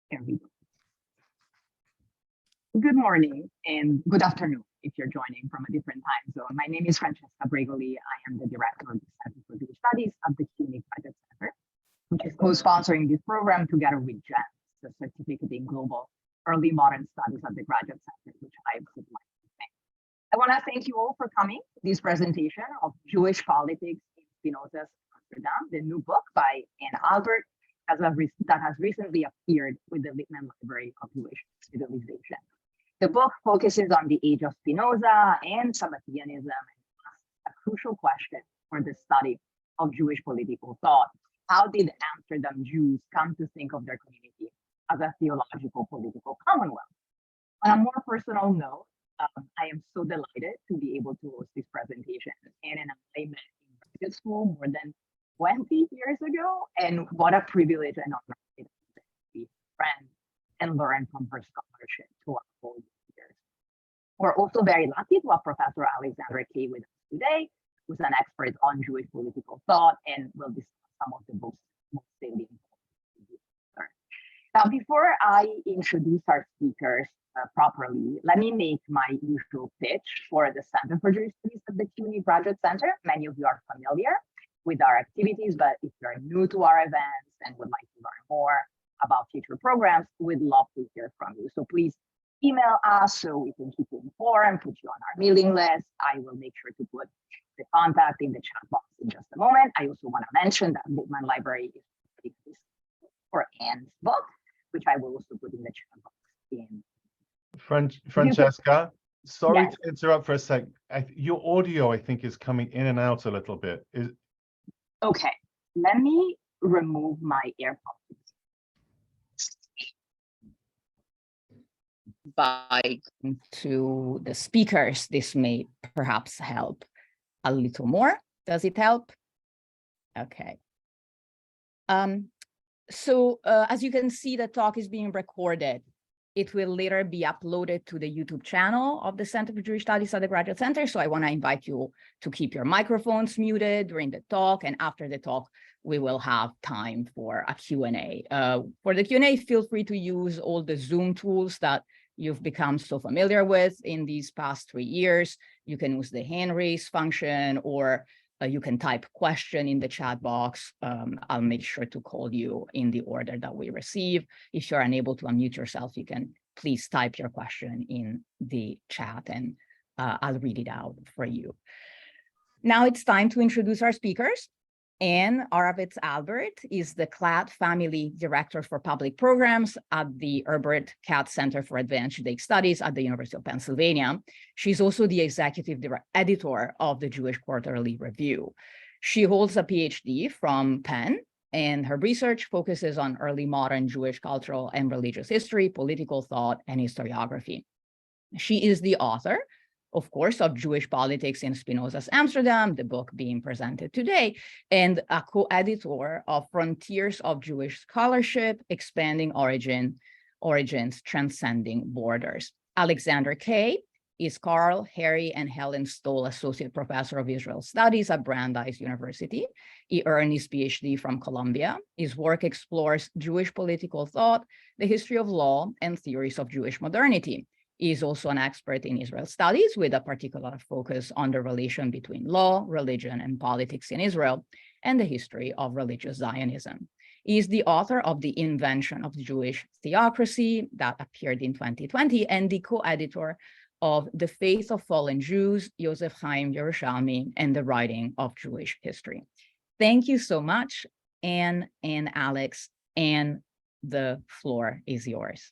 There we go. Good morning and good afternoon if you're joining from a different time zone. My name is Francesca Bregoli. I am the director of the Center for Jewish Studies at the CUNY Katz Center, which is co-sponsoring this program together with GEMS, the Certificate in Global Early Modern Studies at the Graduate Center, which I would like to thank. I want to thank you all for coming to this presentation of Jewish Politics in Spinoza's Amsterdam, the new book by Albert that has recently appeared with the Littman Library of Jewish Civilization. The book focuses on the age of Spinoza and Sabbatianism and asks a crucial question for the study of Jewish political thought. How did Amsterdam Jews come to think of their community as a theological political commonwealth? On a more personal note, I am so delighted to be able to host this presentation. Anne and I met in graduate school more than 20 years ago, and what a privilege and honor it is to be friends and learn from her scholarship throughout all these years. We're also very lucky to have Professor Alexander Kaye with us today, who's an expert on Jewish political thought and will discuss some of the books most salient. Now, before I introduce our speakers properly, let me make my usual pitch for the Center for Jewish Studies at the CUNY Graduate Center. Many of you are familiar with our activities, but if you're new to our events and would like to learn more about future programs, we'd love to hear from you. So please email us so we can keep you informed, put you on our mailing list. I will make sure to put the contact in the chat box in just a moment. I also want to mention that Littman Library is for Anne's book, which I will also put in the chat box. Francesca, sorry Yes. to interrupt for a sec. Your audio, I think, is coming in and out a little bit. Okay, let me remove my AirPods. By to the speakers, this may perhaps help a little more. Does it help? Okay. So as you can see, the talk is being recorded. It will later be uploaded to the YouTube channel of the Center for Jewish Studies at the Graduate Center. So I want to invite you to keep your microphones muted during the talk. And after the talk, we will have time for a Q&A. For the Q&A, feel free to use all the Zoom tools that you've become so familiar with in these past 3 years. You can use the hand raise function, or you can type question in the chat box. I'll make sure to call you in the order that we receive. If you're unable to unmute yourself, you can please type your question in the chat and I'll read it out for you. Now it's time to introduce our speakers. Oravetz Albert is the Klatt Family Director for Public Programs at the Herbert Katz Center for Advanced Judaic Studies at the University of Pennsylvania. She's also the executive editor of the Jewish Quarterly Review. She holds a PhD from Penn, and her research focuses on early modern Jewish cultural and religious history, political thought, and historiography. She is the author, of course, of Jewish Politics in Spinoza's Amsterdam, the book being presented today, and a co-editor of Frontiers of Jewish Scholarship, Expanding Origins, Transcending Borders. Alexander Kaye is Karl, Harry, and Helen Stoll Associate Professor of Israel Studies at Brandeis University. He earned his PhD from Columbia. His work explores Jewish political thought, the history of law, and theories of Jewish modernity. He is also an expert in Israel studies with a particular focus on the relation between law, religion, and politics in Israel and the history of religious Zionism. He is the author of The Invention of Jewish Theocracy that appeared in 2020 and the co-editor of The Faith of Fallen Jews, Yosef Hayim Yerushalmi, and the Writing of Jewish History. Thank you so much, Anne and Alex, and the floor is yours.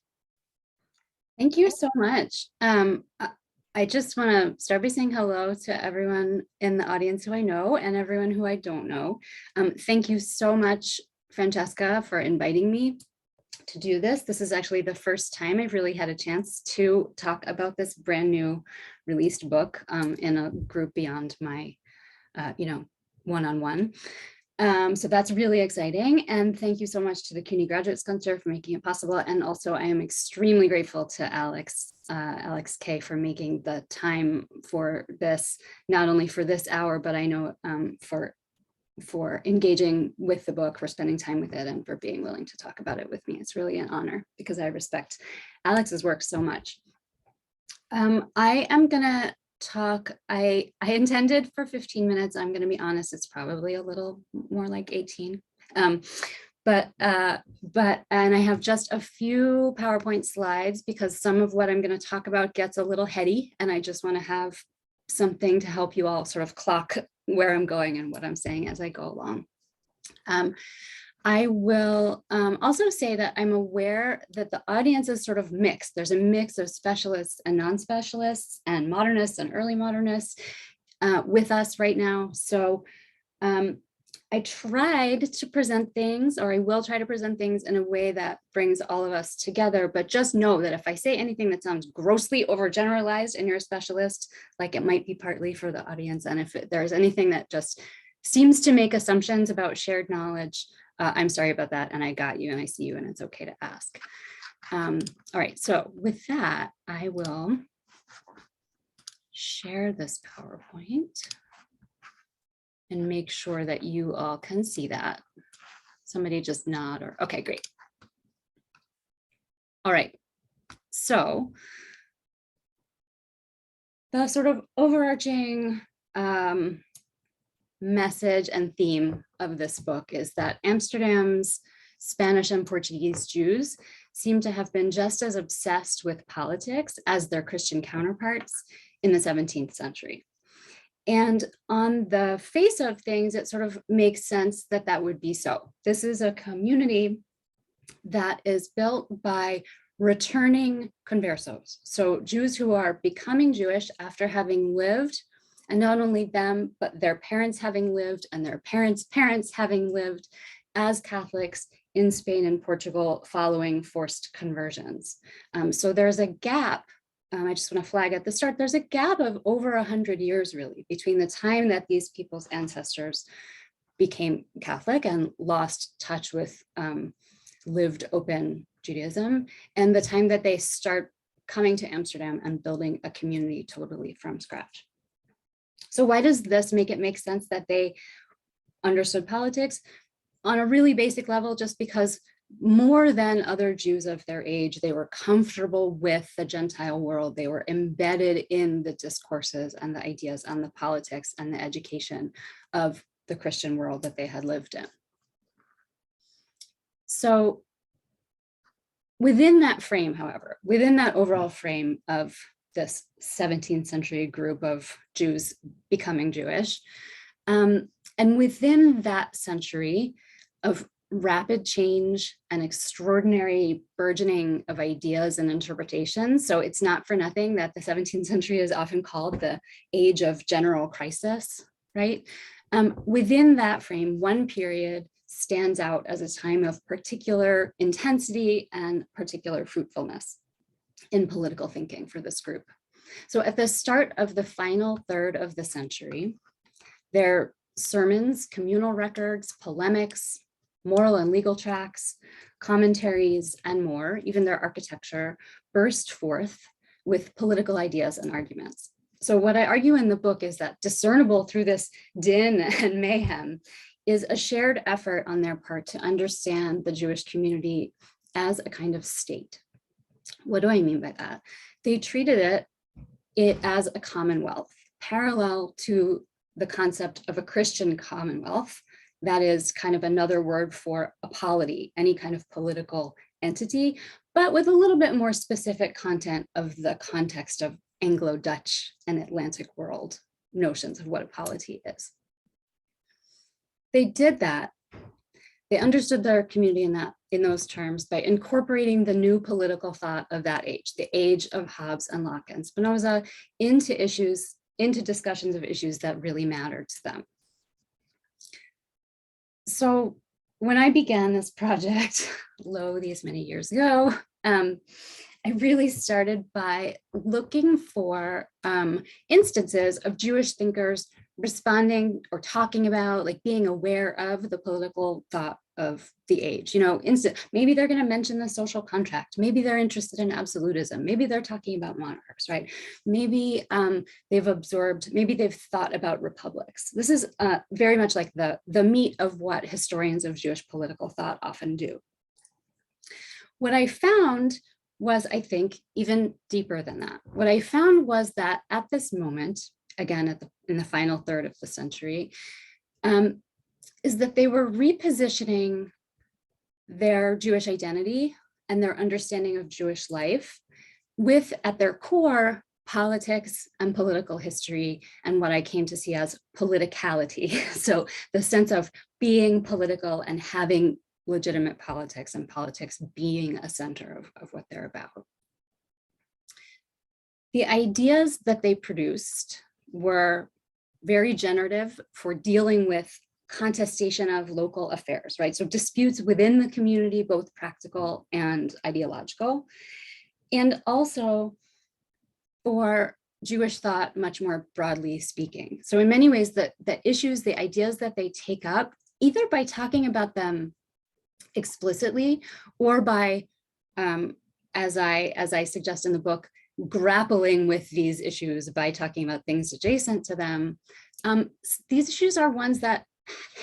Thank you so much. I just want to start by saying hello to everyone in the audience who I know and everyone who I don't know. Thank you so much, Francesca, for inviting me to do this. This is actually the first time I've really had a chance to talk about this brand new released book in a group beyond my, one-on-one. So that's really exciting. And thank you so much to the CUNY Graduate Center for making it possible. And also I am extremely grateful to Alex Kaye for making the time for this, not only for this hour, but I know for for engaging with the book, for spending time with it, and for being willing to talk about it with me. It's really an honor because I respect Alex's work so much. I am gonna talk, I intended for 15 minutes. I'm gonna be honest, it's probably a little more like 18. And I have just a few PowerPoint slides because some of what I'm going to talk about gets a little heady, and I just want to have something to help you all sort of clock where I'm going and what I'm saying as I go along. I will also say that I'm aware that the audience is sort of mixed. There's a mix of specialists and non-specialists and modernists and early modernists with us right now. So I tried to present things, or I will try to present things in a way that brings all of us together, but just know that if I say anything that sounds grossly overgeneralized and you're a specialist, like it might be partly for the audience. And if there's anything that just seems to make assumptions about shared knowledge, I'm sorry about that. And I got you and I see you and it's okay to ask. All right, so with that, I will share this PowerPoint and make sure that you all can see that. Somebody just nod or, okay, great. All right, so the sort of overarching message and theme of this book is that Amsterdam's Spanish and Portuguese Jews seem to have been just as obsessed with politics as their Christian counterparts in the 17th century. And on the face of things, it sort of makes sense that that would be so. This is a community that is built by returning conversos. So Jews who are becoming Jewish after having lived, and not only them, but their parents having lived and their parents' parents having lived as Catholics in Spain and Portugal following forced conversions. So there's a gap. I just want to flag at the start, there's a gap of over 100 years really between the time that these people's ancestors became Catholic and lost touch with lived open Judaism and the time that they start coming to Amsterdam and building a community totally from scratch. So why does this make it make sense that they understood politics? On a really basic level, just because more than other Jews of their age, they were comfortable with the Gentile world. They were embedded in the discourses and the ideas and the politics and the education of the Christian world that they had lived in. So within that frame, however, within that overall frame of this 17th century group of Jews becoming Jewish, and within that century of rapid change and extraordinary burgeoning of ideas and interpretations. So it's not for nothing that the 17th century is often called the age of general crisis, right? Within that frame, one period stands out as a time of particular intensity and particular fruitfulness in political thinking for this group. So at the start of the final third of the century, their sermons, communal records, polemics, moral and legal tracts, commentaries, and more, even their architecture, burst forth with political ideas and arguments. So what I argue in the book is that discernible through this din and mayhem is a shared effort on their part to understand the Jewish community as a kind of state. What do I mean by that? They treated it as a commonwealth, parallel to the concept of a Christian commonwealth. That is kind of another word for a polity, any kind of political entity, but with a little bit more specific content of the context of Anglo-Dutch and Atlantic world notions of what a polity is. They did that. They understood their community in those terms by incorporating the new political thought of that age, the age of Hobbes and Locke and Spinoza, into discussions of issues that really mattered to them. So when I began this project, these many years ago, I really started by looking for instances of Jewish thinkers responding or talking about, like being aware of the political thought of the age. You know, maybe they're going to mention the social contract. Maybe they're interested in absolutism. Maybe they're talking about monarchs, right? Maybe maybe they've thought about republics. This is very much like the meat of what historians of Jewish political thought often do. What I found was, I think, even deeper than that. What I found was that at this moment, again, in the final third of the century, is that they were repositioning their Jewish identity and their understanding of Jewish life with, at their core, politics and political history and what I came to see as politicality. So the sense of being political and having legitimate politics, and politics being a center of what they're about. The ideas that they produced were very generative for dealing with contestation of local affairs, right? So disputes within the community, both practical and ideological, and also for Jewish thought, much more broadly speaking. So in many ways, the issues, the ideas that they take up, either by talking about them explicitly or by, as I suggest in the book, grappling with these issues by talking about things adjacent to them, these issues are ones that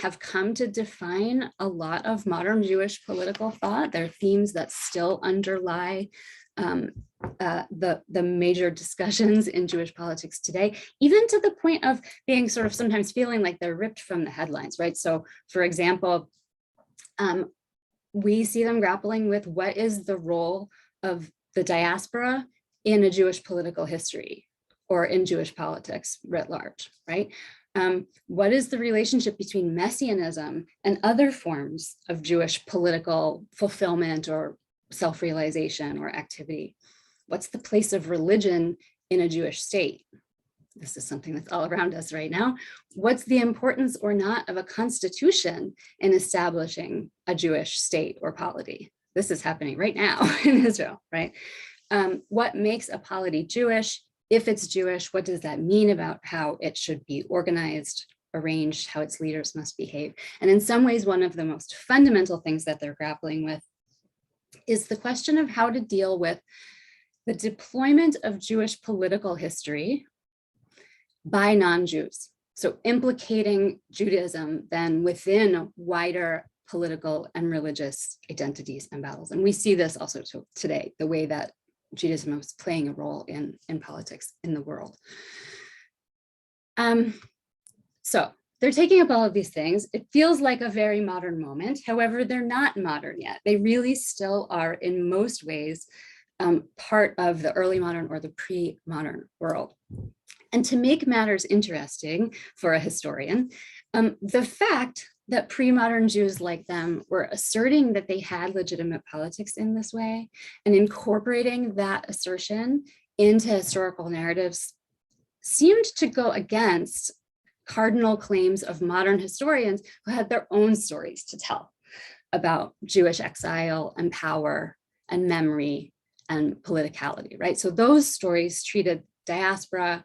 have come to define a lot of modern Jewish political thought. They're themes that still underlie the major discussions in Jewish politics today, even to the point of being sort of sometimes feeling like they're ripped from the headlines, right? So for example, we see them grappling with what is the role of the diaspora in a Jewish political history or in Jewish politics writ large, right? What is the relationship between messianism and other forms of Jewish political fulfillment or self-realization or activity? What's the place of religion in a Jewish state? This is something that's all around us right now. What's the importance or not of a constitution in establishing a Jewish state or polity? This is happening right now in Israel, right? What makes a polity Jewish? If it's Jewish, what does that mean about how it should be organized, arranged, how its leaders must behave? And in some ways, one of the most fundamental things that they're grappling with is the question of how to deal with the deployment of Jewish political history by non-Jews. So implicating Judaism then within wider political and religious identities and battles. And we see this also today, the way that Judaism is playing a role in politics in the world. So they're taking up all of these things. It feels like a very modern moment. However, they're not modern yet. They really still are in most ways part of the early modern or the pre-modern world. And to make matters interesting for a historian, the fact that pre-modern Jews like them were asserting that they had legitimate politics in this way and incorporating that assertion into historical narratives seemed to go against cardinal claims of modern historians who had their own stories to tell about Jewish exile and power and memory and politicality, right? So those stories treated diaspora,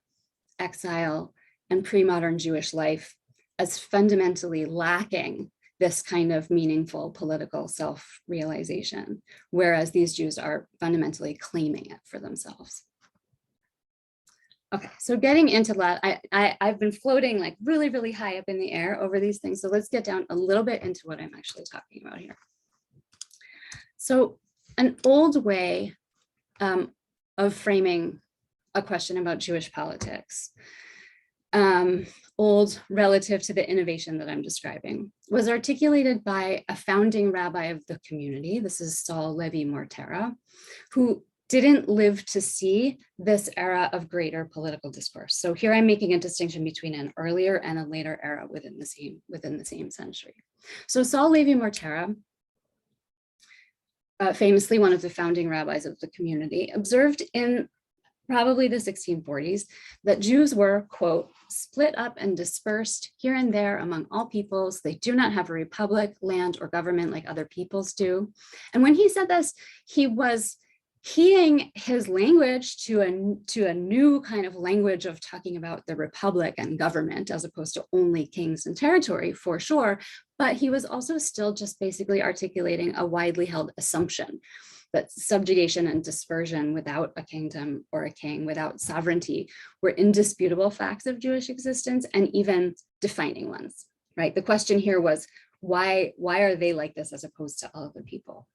exile, and pre-modern Jewish life as fundamentally lacking this kind of meaningful political self-realization, whereas these Jews are fundamentally claiming it for themselves. Okay, so getting into that, I've been floating like really, really high up in the air over these things. So let's get down a little bit into what I'm actually talking about here. So an old way of framing a question about Jewish politics, old relative to the innovation that I'm describing, was articulated by a founding rabbi of the community. This is Stoll Levi Mortera, who didn't live to see this era of greater political discourse. So here I'm making a distinction between an earlier and a later era within the same century. So Stoll Levi Mortera, famously one of the founding rabbis of the community, observed in probably the 1640s, that Jews were, quote, split up and dispersed here and there among all peoples. They do not have a republic, land, or government like other peoples do. And when he said this, he was keying his language to a new kind of language of talking about the republic and government, as opposed to only kings and territory, for sure. But he was also still just basically articulating a widely held assumption that subjugation and dispersion without a kingdom or a king, without sovereignty, were indisputable facts of Jewish existence and even defining ones, right? The question here was, why are they like this as opposed to all other people?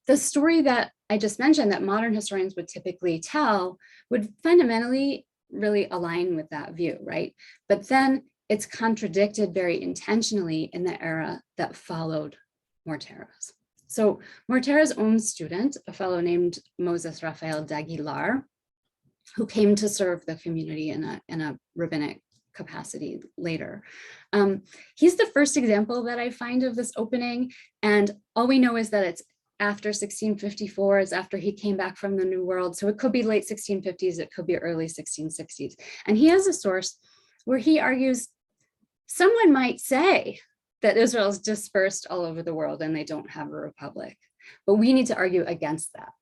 The story that I just mentioned that modern historians would typically tell would fundamentally really align with that view, right? But then it's contradicted very intentionally in the era that followed Mortera's. So Mortera's own student, a fellow named Moses Raphael d'Aguilar, who came to serve the community in a rabbinic capacity later. He's the first example that I find of this opening, and all we know is that it's after 1654, is after he came back from the New World. So it could be late 1650s, it could be early 1660s. And he has a source where he argues, someone might say that Israel is dispersed all over the world and they don't have a republic, but we need to argue against that.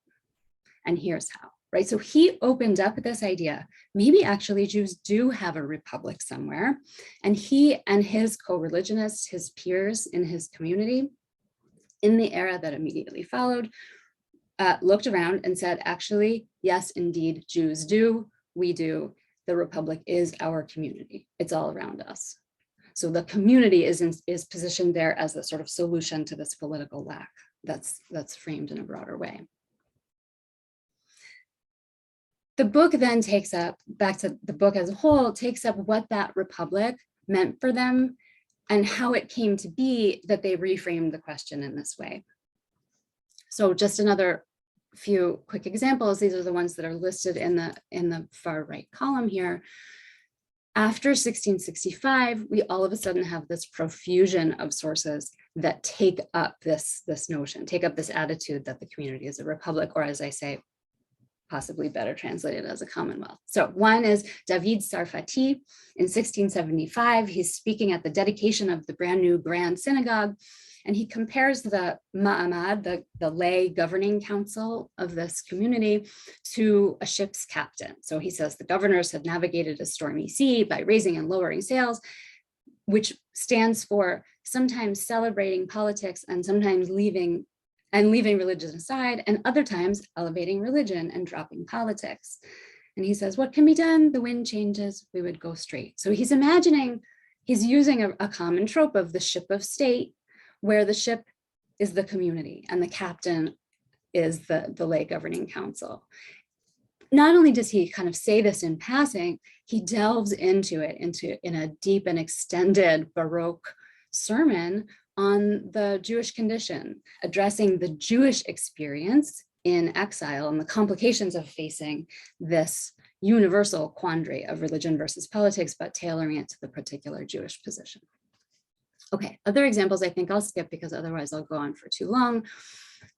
And here's how, right? So he opened up this idea, maybe actually Jews do have a republic somewhere. And he and his co-religionists, his peers in his community, in the era that immediately followed, looked around and said, actually, yes, indeed, Jews do, we do. The republic is our community. It's all around us. So the community is positioned there as the sort of solution to this political lack that's framed in a broader way. The book then takes up, back to the book as a whole, takes up what that republic meant for them and how it came to be that they reframed the question in this way. So just another few quick examples. These are the ones that are listed in the far right column here. After 1665, we all of a sudden have this profusion of sources that take up this notion, take up this attitude that the community is a republic, or as I say, possibly better translated as a commonwealth. So one is David Sarfati in 1675. He's speaking at the dedication of the brand new Grand Synagogue, and he compares the ma'amad, the lay governing council of this community, to a ship's captain. So he says the governors have navigated a stormy sea by raising and lowering sails, which stands for sometimes celebrating politics and sometimes leaving religion aside, and other times elevating religion and dropping politics. And he says, what can be done? The wind changes, we would go straight. So he's imagining, he's using a common trope of the ship of state, where the ship is the community and the captain is the lay governing council. Not only does he kind of say this in passing, he delves into it in a deep and extended Baroque sermon on the Jewish condition, addressing the Jewish experience in exile and the complications of facing this universal quandary of religion versus politics, but tailoring it to the particular Jewish position. Okay, other examples I think I'll skip because otherwise I'll go on for too long,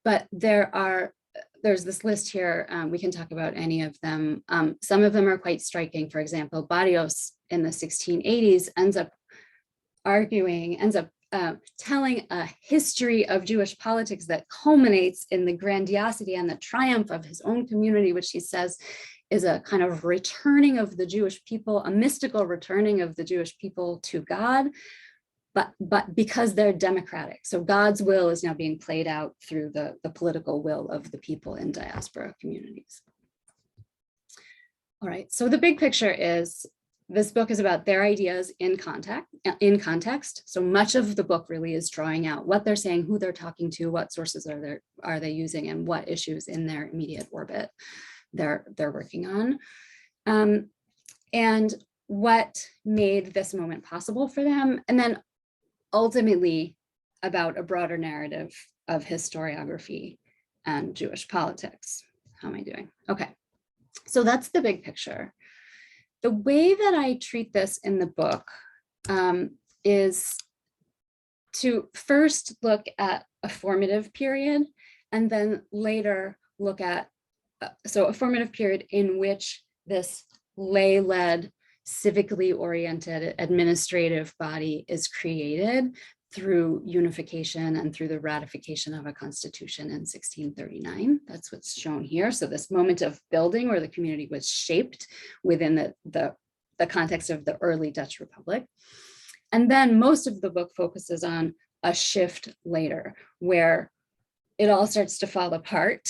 but there's this list here. We can talk about any of them. Some of them are quite striking. For example, Barrios in the 1680s ends up telling a history of Jewish politics that culminates in the grandiosity and the triumph of his own community, which he says is a kind of returning of the Jewish people, a mystical returning of the Jewish people to God, but because they're democratic. So God's will is now being played out through the political will of the people in diaspora communities. All right, so the big picture is this book is about their ideas in context. So much of the book really is drawing out what they're saying, who they're talking to, what sources are they using, and what issues in their immediate orbit they're working on, and what made this moment possible for them, and then ultimately about a broader narrative of historiography and Jewish politics. How am I doing? Okay, so that's the big picture. The way that I treat this in the book is to first look at a formative period and then later look at, so a formative period in which this lay-led, civically oriented administrative body is created through unification and through the ratification of a constitution in 1639. That's what's shown here. So this moment of building where the community was shaped within the context of the early Dutch Republic. And then most of the book focuses on a shift later, where it all starts to fall apart,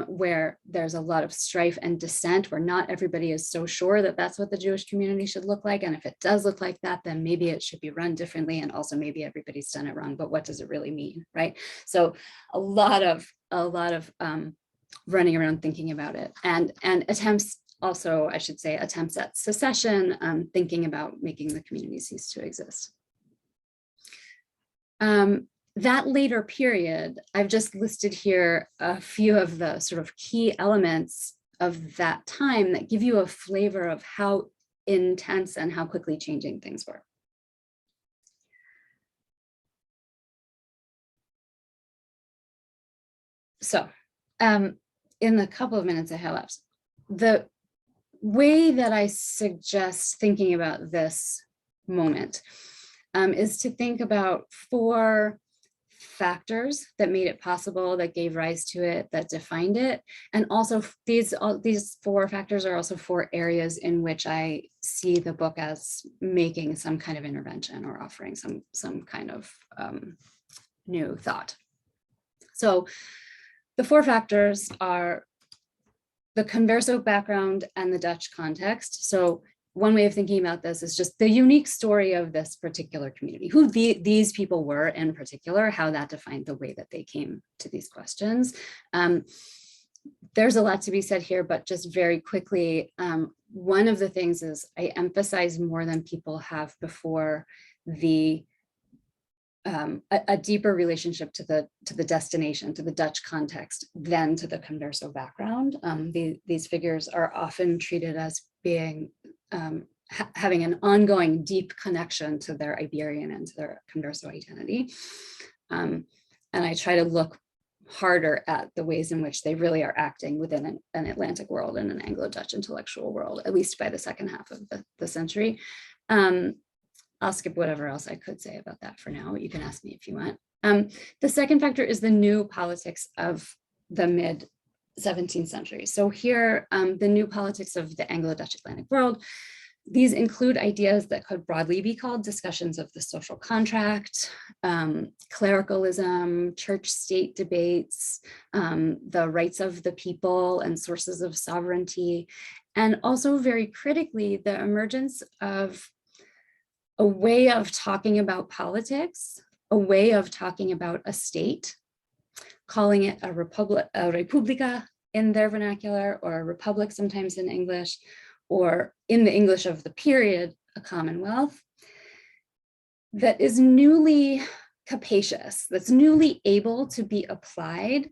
where there's a lot of strife and dissent, where not everybody is so sure that that's what the Jewish community should look like. And if it does look like that, then maybe it should be run differently. And also maybe everybody's done it wrong, but what does it really mean, right? So a lot of running around thinking about it, and attempts also, I should say, attempts at secession, thinking about making the community cease to exist. That later period, I've just listed here a few of the sort of key elements of that time that give you a flavor of how intense and how quickly changing things were. So, in the couple of minutes I have left, the way that I suggest thinking about this moment is to think about 4 factors that made it possible, that gave rise to it, that defined it. And also these 4 factors are also 4 areas in which I see the book as making some kind of intervention or offering some kind of new thought. So the 4 factors are the converso background and the Dutch context. So one way of thinking about this is just the unique story of this particular community, who these people were in particular, how that defined the way that they came to these questions. There's a lot to be said here, but just very quickly, one of the things is I emphasize more than people have before a deeper relationship to the destination, to the Dutch context, than to the converso background. These figures are often treated as being having an ongoing deep connection to their Iberian and to their converso identity. And I try to look harder at the ways in which they really are acting within an Atlantic world and an Anglo-Dutch intellectual world, at least by the second half of the century. I'll skip whatever else I could say about that for now. You can ask me if you want. The second factor is the new politics of the mid 17th century. So here, the new politics of the Anglo-Dutch Atlantic world, these include ideas that could broadly be called discussions of the social contract, clericalism, church-state debates, the rights of the people and sources of sovereignty, and also very critically, the emergence of a way of talking about politics, a way of talking about a state, calling it a republica in their vernacular, or a republic sometimes in English, or in the English of the period, a commonwealth, that is newly capacious, that's newly able to be applied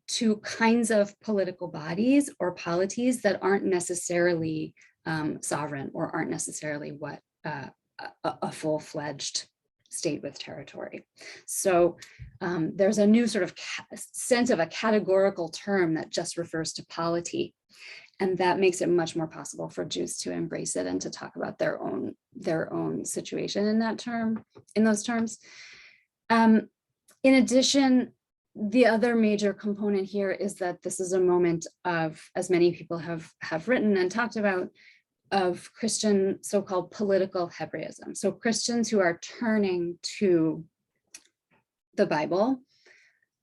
to kinds of political bodies or polities that aren't necessarily sovereign or aren't necessarily what a full-fledged state with territory. So there's a new sort of sense of a categorical term that just refers to polity. And that makes it much more possible for Jews to embrace it and to talk about their own situation in those terms. In addition, the other major component here is that this is a moment of, as many people have written and talked about, of Christian so-called political Hebraism. So Christians who are turning to the Bible,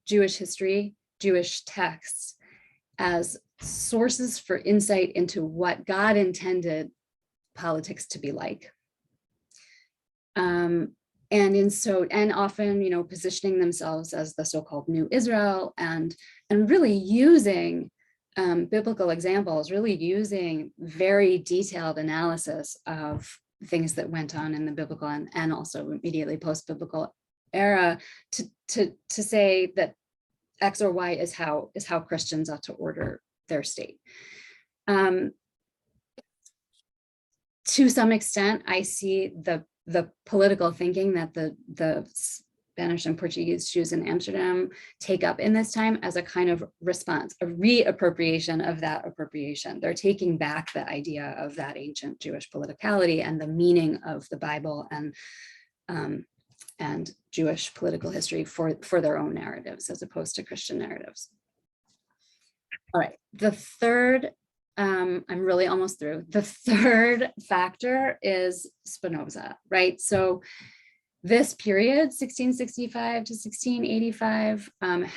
Jewish history, Jewish texts as sources for insight into what God intended politics to be like. And often, positioning themselves as the so-called New Israel and really using biblical examples, really using very detailed analysis of things that went on in the biblical and also immediately post-biblical era to say that X or Y is how Christians ought to order their state. To some extent, I see the political thinking that the Spanish and Portuguese Jews in Amsterdam take up in this time as a kind of response, a reappropriation of that appropriation. They're taking back the idea of that ancient Jewish politicality and the meaning of the Bible and Jewish political history for their own narratives as opposed to Christian narratives. All right, the third I'm really almost through. The third factor is Spinoza, right? So this period, 1665 to 1685,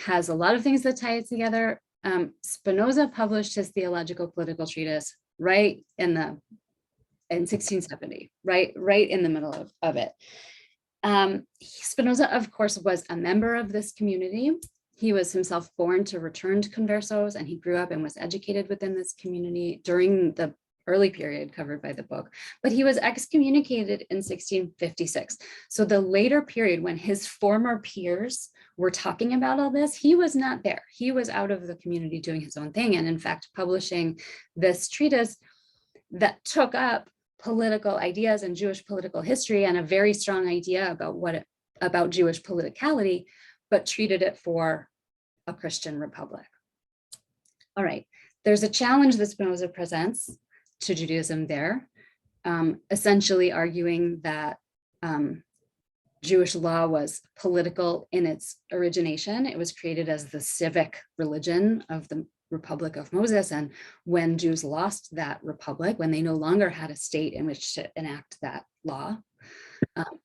has a lot of things that tie it together. Spinoza published his theological political treatise right in 1670, right in the middle of it. Spinoza, of course, was a member of this community. He was himself born to returned conversos, and he grew up and was educated within this community during the early period covered by the book, but he was excommunicated in 1656. So the later period when his former peers were talking about all this, he was not there. He was out of the community doing his own thing, and in fact, publishing this treatise that took up political ideas and Jewish political history and a very strong idea about Jewish politicality, but treated it for a Christian republic. All right, there's a challenge that Spinoza presents to Judaism there, essentially arguing that Jewish law was political in its origination. It was created as the civic religion of the Republic of Moses. And when Jews lost that republic, when they no longer had a state in which to enact that law,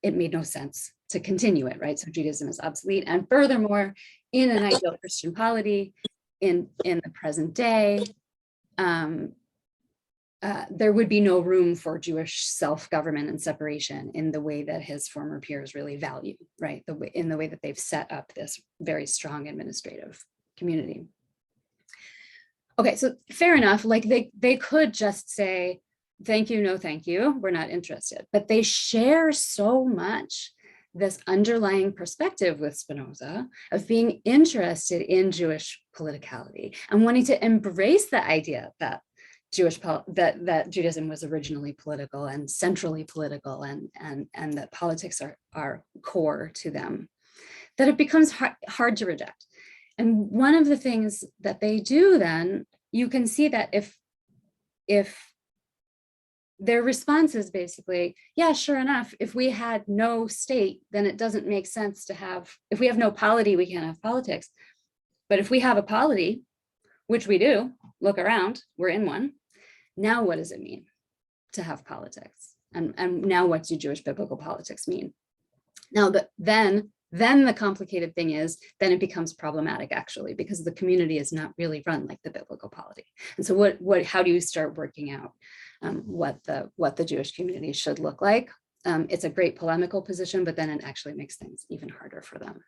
it made no sense to continue it, right? So Judaism is obsolete. And furthermore, in an ideal Christian polity, in the present day, there would be no room for Jewish self-government and separation in the way that his former peers really value, right? In the way that they've set up this very strong administrative community. Okay, so fair enough, like they could just say, thank you, no thank you, we're not interested. But they share so much this underlying perspective with Spinoza of being interested in Jewish politicality and wanting to embrace the idea that that Judaism was originally political and centrally political, and that politics are core to them, that it becomes hard to reject. And one of the things that they do then, you can see that if their response is basically, yeah, sure enough, if we had no state, then it doesn't make sense to have, if we have no polity, we can't have politics. But if we have a polity, which we do, look around, we're in one. Now, what does it mean to have politics? And now what do Jewish biblical politics mean? Now, then the complicated thing is, then it becomes problematic actually, because the community is not really run like the biblical polity. And so how do you start working out what the Jewish community should look like? It's a great polemical position, but then it actually makes things even harder for them.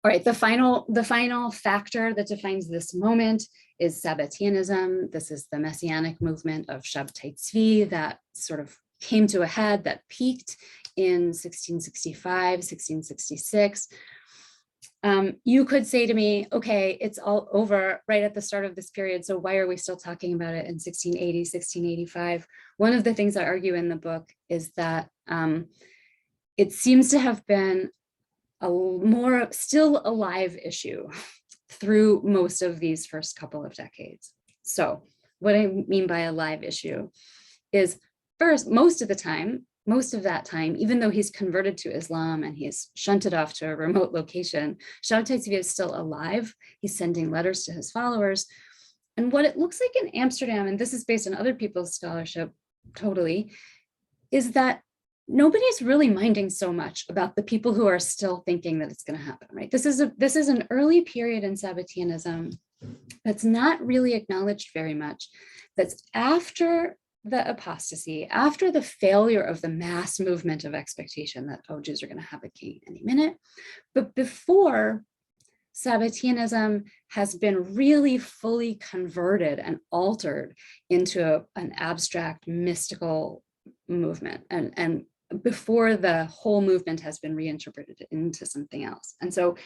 All right, the final factor that defines this moment is Sabbatianism. This is the messianic movement of Shabtai Tzvi that sort of came to a head, that peaked in 1665, 1666. You could say to me, okay, it's all over right at the start of this period, so why are we still talking about it in 1680, 1685? One of the things I argue in the book is that it seems to have been a more still alive issue through most of these first couple of decades. So what I mean by a live issue is, first, most of that time, even though he's converted to Islam and he's shunted off to a remote location, Shabtai Tzvi is still alive. He's sending letters to his followers. And what it looks like in Amsterdam, and this is based on other people's scholarship totally, is that nobody's really minding so much about the people who are still thinking that it's going to happen, right? This is an early period in Sabbatianism that's not really acknowledged very much. That's after the apostasy, after the failure of the mass movement of expectation that, oh, Jews are going to have a king any minute. But before, Sabbatianism has been really fully converted and altered into an abstract mystical movement, and before the whole movement has been reinterpreted into something else. And so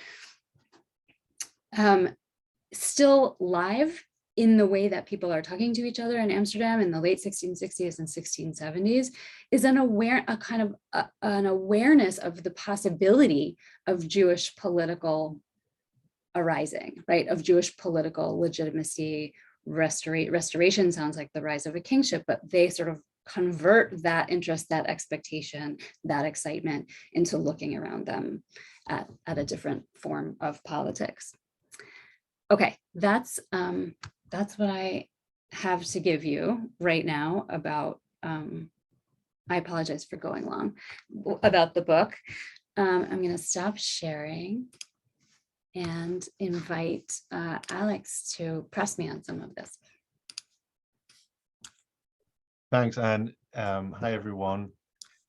still live in the way that people are talking to each other in Amsterdam in the late 1660s and 1670s is an awareness of the possibility of Jewish political arising, right? Of Jewish political legitimacy. Restoration sounds like the rise of a kingship, but they sort of convert that interest, that expectation, that excitement into looking around them at a different form of politics. Okay, that's that's what I have to give you right now about, I apologize for going long, about the book. I'm going to stop sharing and invite Alex to press me on some of this. Thanks, Anne. Hi, everyone.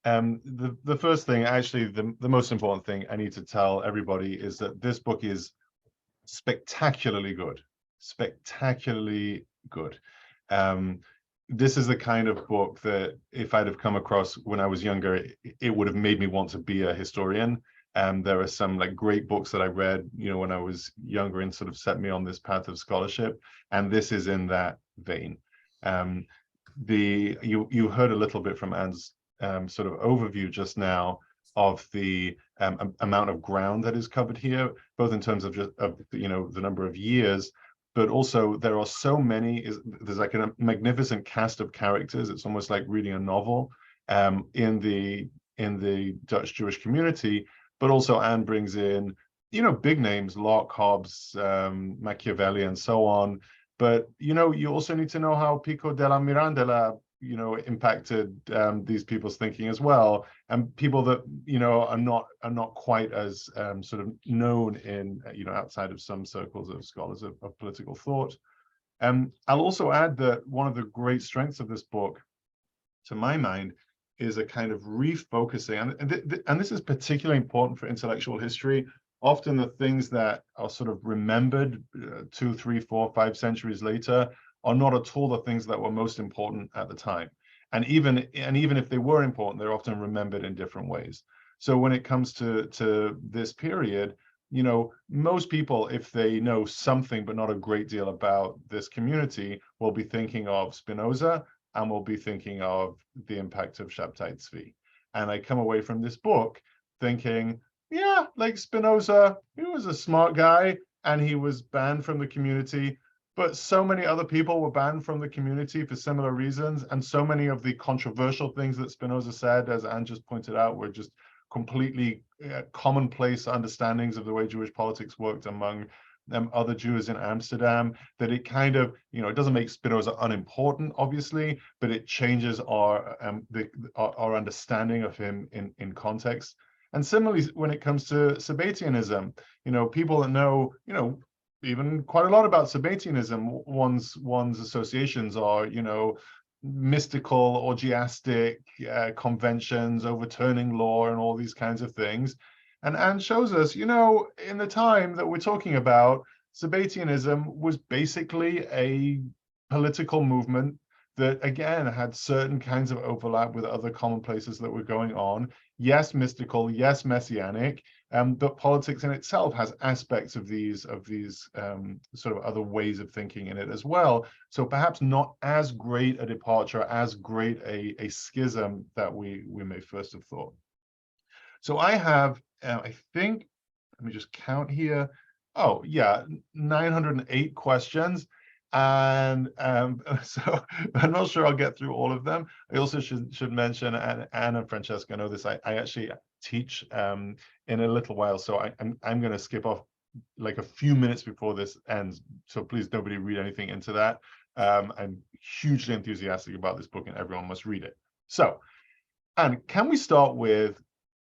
The first thing, actually, the most important thing I need to tell everybody is that this book is spectacularly good, spectacularly good. This is the kind of book that if I'd have come across when I was younger, it would have made me want to be a historian. There are some like great books that I read, when I was younger and sort of set me on this path of scholarship, and this is in that vein. You heard a little bit from Anne's sort of overview just now of the amount of ground that is covered here, both in terms of just the number of years, but also there are so many. There's like a magnificent cast of characters. It's almost like reading a novel in the Dutch Jewish community. But also Anne brings in big names, Locke, Hobbes, Machiavelli, and so on. But you also need to know how Pico della Mirandola impacted these people's thinking as well, and people that are not quite as sort of known in outside of some circles of scholars of political thought. I'll also add that one of the great strengths of this book, to my mind, is a kind of refocusing, and this is particularly important for intellectual history. Often the things that are sort of remembered 2, 3, 4, 5 centuries later are not at all the things that were most important at the time. And even if they were important, they're often remembered in different ways. So when it comes to this period, most people, if they know something but not a great deal about this community, will be thinking of Spinoza and will be thinking of the impact of Shabtai Tzvi. And I come away from this book thinking, yeah, like Spinoza, he was a smart guy and he was banned from the community, but so many other people were banned from the community for similar reasons. And so many of the controversial things that Spinoza said, as Anne just pointed out, were just completely commonplace understandings of the way Jewish politics worked among other Jews in Amsterdam, that it kind of, it doesn't make Spinoza unimportant, obviously, but it changes our understanding of him in context. And similarly, when it comes to Sabbatianism, people that know, even quite a lot about Sabbatianism, one's associations are, mystical, orgiastic conventions, overturning law, and all these kinds of things. And Anne shows us, in the time that we're talking about, Sabbatianism was basically a political movement that, again, had certain kinds of overlap with other commonplaces that were going on. Yes, mystical, yes, messianic, but politics in itself has aspects of these sort of other ways of thinking in it as well. So perhaps not as great a departure, as great a schism that we may first have thought. So I have, I think, let me just count here. Oh, yeah, 908 questions. And so I'm not sure I'll get through all of them. I also should mention, and Anne and Francesca know this, I actually teach in a little while, so I'm going to skip off like a few minutes before this ends, so please nobody read anything into that. I'm hugely enthusiastic about this book and everyone must read it. So, Anne, can we start with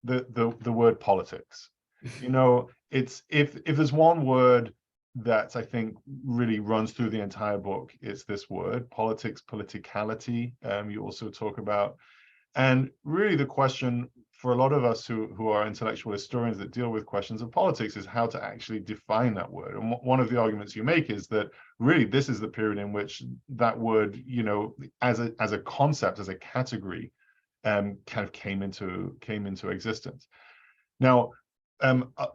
the word politics? It's if there's one word that I think really runs through the entire book, it's this word, politics, politicality, you also talk about. And really the question for a lot of us who are intellectual historians that deal with questions of politics is how to actually define that word. And one of the arguments you make is that really this is the period in which that word, as a concept, as a category, kind of came into existence. Now,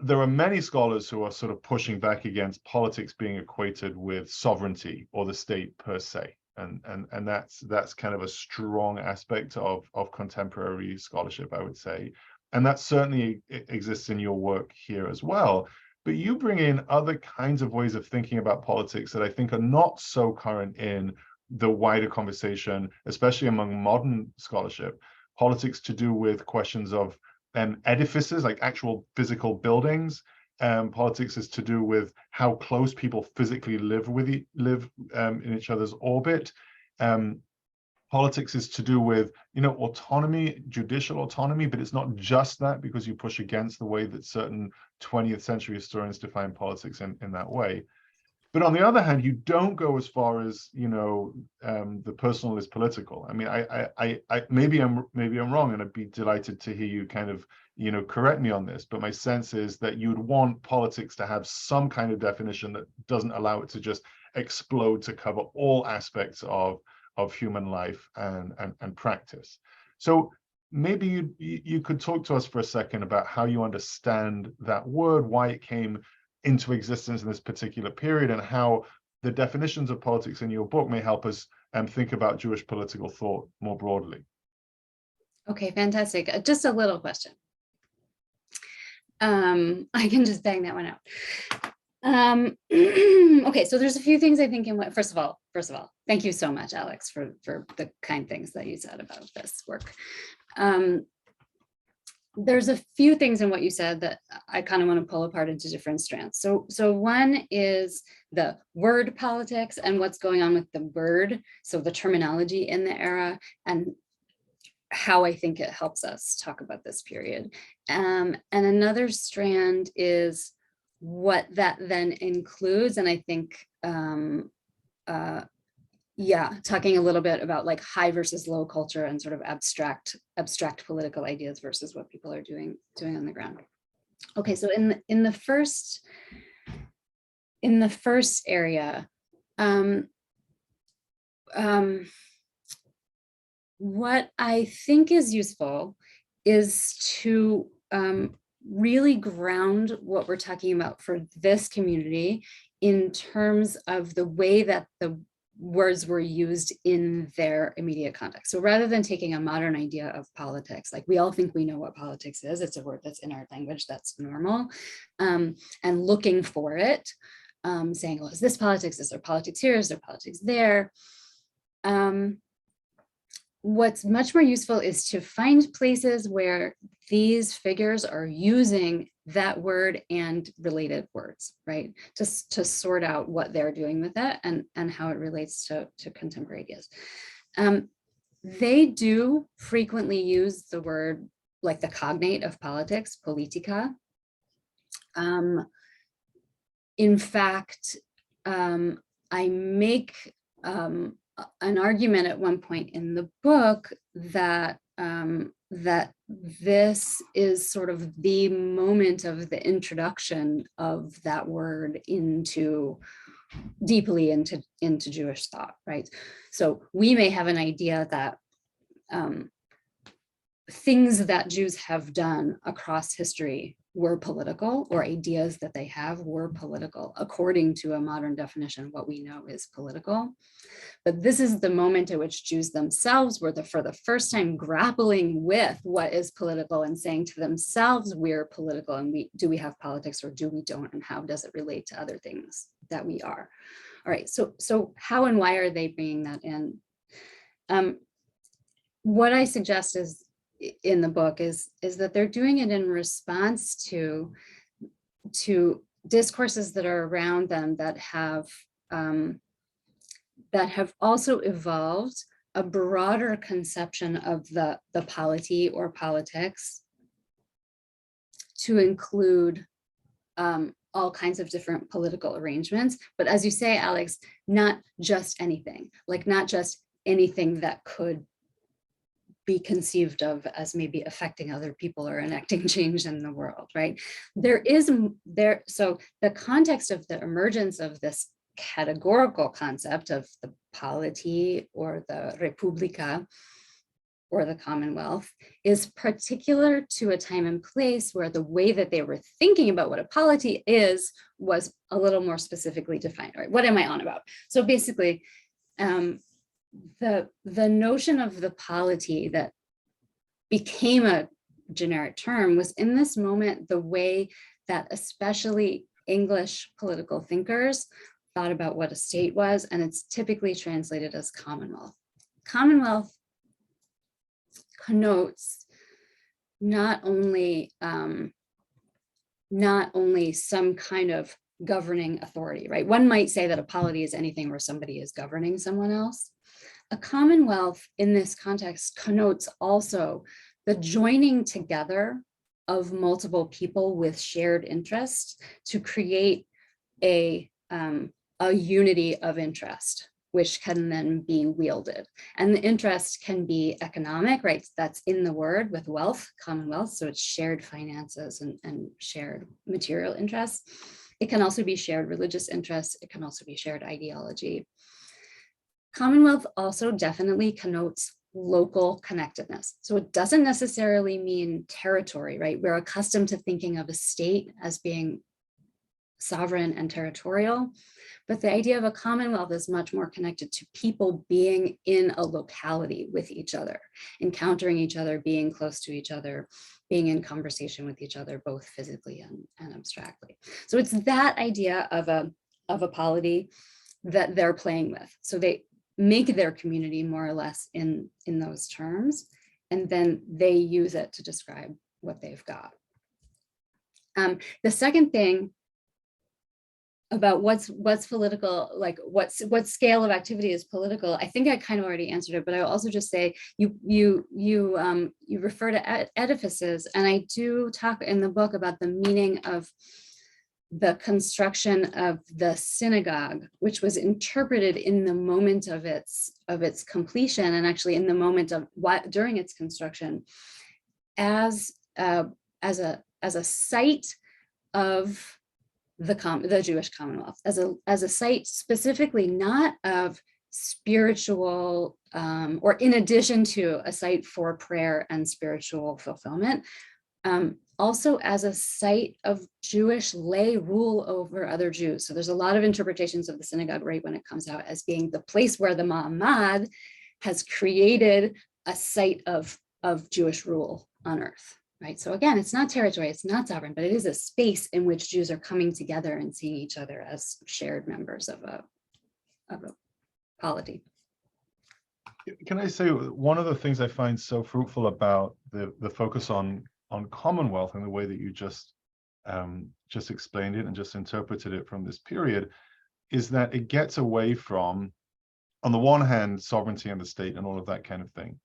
there are many scholars who are sort of pushing back against politics being equated with sovereignty or the state per se, and that's kind of a strong aspect of contemporary scholarship, I would say, and that certainly exists in your work here as well. But you bring in other kinds of ways of thinking about politics that I think are not so current in the wider conversation, especially among modern scholarship. Politics to do with questions of edifices, like actual physical buildings, politics is to do with how close people physically live in each other's orbit. Politics is to do with, autonomy, judicial autonomy, but it's not just that, because you push against the way that certain 20th century historians define politics in that way. But on the other hand, you don't go as far as, the personal is political. I mean, I maybe I'm wrong, and I'd be delighted to hear you kind of, correct me on this. But my sense is that you'd want politics to have some kind of definition that doesn't allow it to just explode to cover all aspects of human life and practice. So maybe you could talk to us for a second about how you understand that word, why it came into existence in this particular period, and how the definitions of politics in your book may help us think about Jewish political thought more broadly. Okay, fantastic. Just a little question. I can just bang that one out. Okay, so there's a few things I think in what, first of all, thank you so much, Alex, for the kind things that you said about this work. There's a few things in what you said that I kind of want to pull apart into different strands. So one is the word politics and what's going on with the word, so the terminology in the era, and how I think it helps us talk about this period. And another strand is what that then includes, and I think talking a little bit about like high versus low culture and sort of abstract political ideas versus what people are doing on the ground. Okay, so in the first area, what I think is useful is to really ground what we're talking about for this community in terms of the way that the words were used in their immediate context. So rather than taking a modern idea of politics, like we all think we know what politics is, it's a word that's in our language, that's normal, and looking for it, saying, well, is this politics? Is there politics here? Is there politics there? What's much more useful is to find places where these figures are using that word and related words, right? Just to sort out what they're doing with that and how it relates to contemporary ideas. They do frequently use the word, like the cognate of politics, politica. In fact, I make an argument at one point in the book that that this is sort of the moment of the introduction of that word deeply into Jewish thought, right? So we may have an idea that things that Jews have done across history were political, or ideas that they have were political, according to a modern definition of what we know is political. But this is the moment at which Jews themselves were for the first time grappling with what is political and saying to themselves, we're political, and do we have politics or do we don't, and how does it relate to other things that we are? All right, so how and why are they bringing that in? What I suggest is in the book is that they're doing it in response to discourses that are around them that have also evolved a broader conception of the polity or politics to include all kinds of different political arrangements. But as you say, Alex, not just anything, like not just anything that could be conceived of as maybe affecting other people or enacting change in the world, right? So the context of the emergence of this categorical concept of the polity or the republica or the commonwealth is particular to a time and place where the way that they were thinking about what a polity is was a little more specifically defined, right? What am I on about? So basically, the notion of the polity that became a generic term was in this moment the way that especially English political thinkers thought about what a state was, and it's typically translated as commonwealth. Commonwealth connotes not only not only some kind of governing authority, right? One might say that a polity is anything where somebody is governing someone else. A commonwealth in this context connotes also the joining together of multiple people with shared interests to create a unity of interest, which can then be wielded. And the interest can be economic, right? That's in the word with wealth, commonwealth. So it's shared finances and shared material interests. It can also be shared religious interests. It can also be shared ideology. Commonwealth also definitely connotes local connectedness. So it doesn't necessarily mean territory, right? We're accustomed to thinking of a state as being sovereign and territorial, but the idea of a commonwealth is much more connected to people being in a locality with each other, encountering each other, being close to each other, being in conversation with each other, both physically and abstractly. So it's that idea of a polity that they're playing with. So they make their community more or less in those terms, and then they use it to describe what they've got. The second thing about what's political, like what scale of activity is political, I think I kind of already answered it, but I'll also just say you refer to edifices, and I do talk in the book about the meaning of the construction of the synagogue, which was interpreted in the moment of its completion, and actually in the moment of during its construction, as a site of the Jewish Commonwealth, as a site specifically not of spiritual or in addition to a site for prayer and spiritual fulfillment, also as a site of Jewish lay rule over other Jews. So there's a lot of interpretations of the synagogue right when it comes out as being the place where the Ma'amad has created a site of Jewish rule on earth, right? So again, it's not territory, it's not sovereign, but it is a space in which Jews are coming together and seeing each other as shared members of a polity. Can I say one of the things I find so fruitful about the focus on commonwealth and the way that you just explained it and just interpreted it from this period is that it gets away from, on the one hand, sovereignty and the state and all of that kind of thing,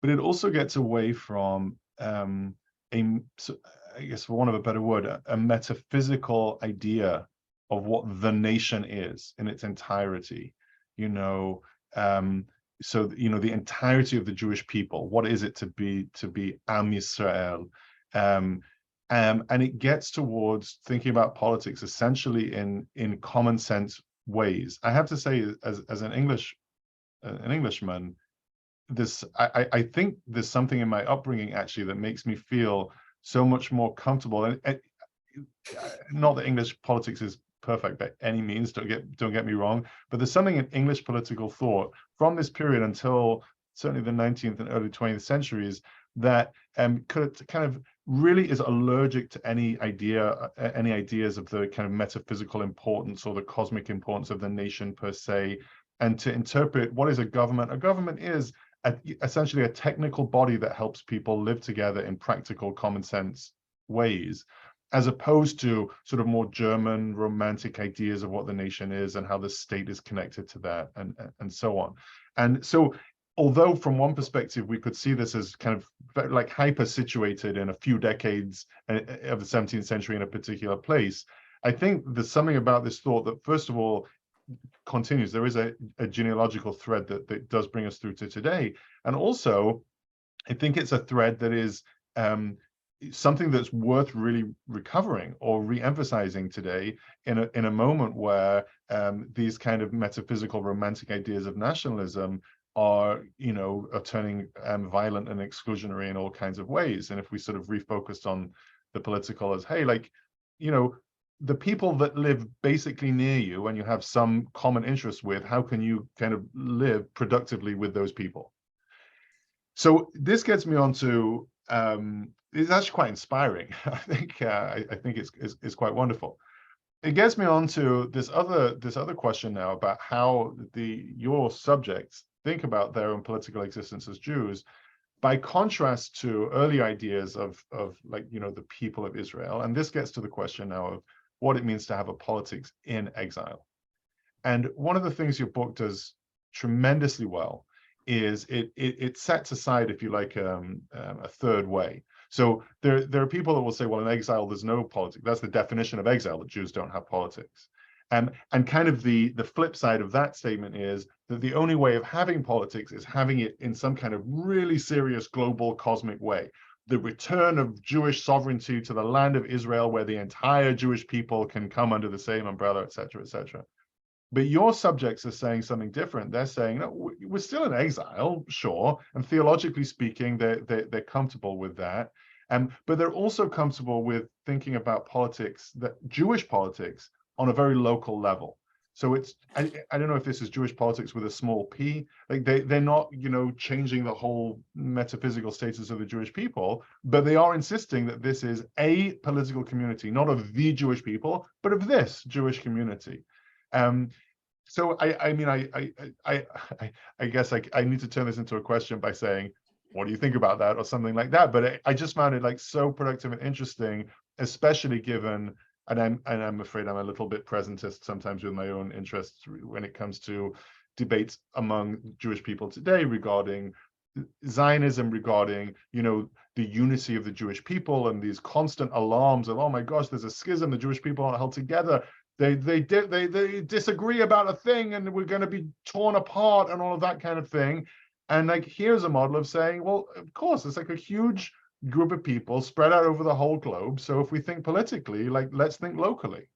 but it also gets away from I guess for want of a better word, a metaphysical idea of what the nation is in its entirety, you know. So, you know, the entirety of the Jewish people, what is it to be Am Yisrael? And it gets towards thinking about politics essentially in common sense ways. I have to say, as an Englishman, I think there's something in my upbringing actually that makes me feel so much more comfortable. And not that English politics is perfect by any means, don't get me wrong, but there's something in English political thought from this period until certainly the 19th and early 20th centuries that kind of really is allergic to any ideas of the kind of metaphysical importance or the cosmic importance of the nation per se, and to interpret what is a government. A government is essentially a technical body that helps people live together in practical, common sense ways, as opposed to sort of more German romantic ideas of what the nation is and how the state is connected to that, and so on. And so, although from one perspective we could see this as kind of like hyper situated in a few decades of the 17th century in a particular place, I think there's something about this thought that, first of all, continues. There is a genealogical thread that does bring us through to today. And also, I think it's a thread that is something that's worth really recovering or re-emphasizing today in a moment where these kind of metaphysical romantic ideas of nationalism are turning violent and exclusionary in all kinds of ways. And if we sort of refocused on the political as, hey, like, the people that live basically near you and you have some common interest with, how can you kind of live productively with those people? So this gets me on to it's actually quite inspiring. I think it's quite wonderful. It gets me on to this other question now about how your subjects think about their own political existence as Jews. by contrast to early ideas of like, the people of Israel. And this gets to the question now of what it means to have a politics in exile. And one of the things your book does tremendously well is it sets aside, if you like, a third way. So there are people that will say, well, in exile, there's no politics. That's the definition of exile, that Jews don't have politics. And kind of the flip side of that statement is that the only way of having politics is having it in some kind of really serious global cosmic way. The return of Jewish sovereignty to the land of Israel, where the entire Jewish people can come under the same umbrella, et cetera, et cetera. But your subjects are saying something different. They're saying, no, we're still in exile, sure, and theologically speaking, they're comfortable with that. But they're also comfortable with thinking about politics, that Jewish politics, on a very local level. So it's, I don't know if this is Jewish politics with a small p, like they're not, changing the whole metaphysical status of the Jewish people, but they are insisting that this is a political community, not of the Jewish people, but of this Jewish community. So I guess I need to turn this into a question by saying, what do you think about that, or something like that? But I just found it like so productive and interesting, especially given, and I'm afraid I'm a little bit presentist sometimes with my own interests when it comes to debates among Jewish people today regarding Zionism, regarding, the unity of the Jewish people, and these constant alarms of, oh my gosh, there's a schism, the Jewish people aren't held together. They disagree about a thing and we're going to be torn apart and all of that kind of thing. And like, here's a model of saying, well, of course, it's like a huge group of people spread out over the whole globe. So if we think politically, like, let's think locally.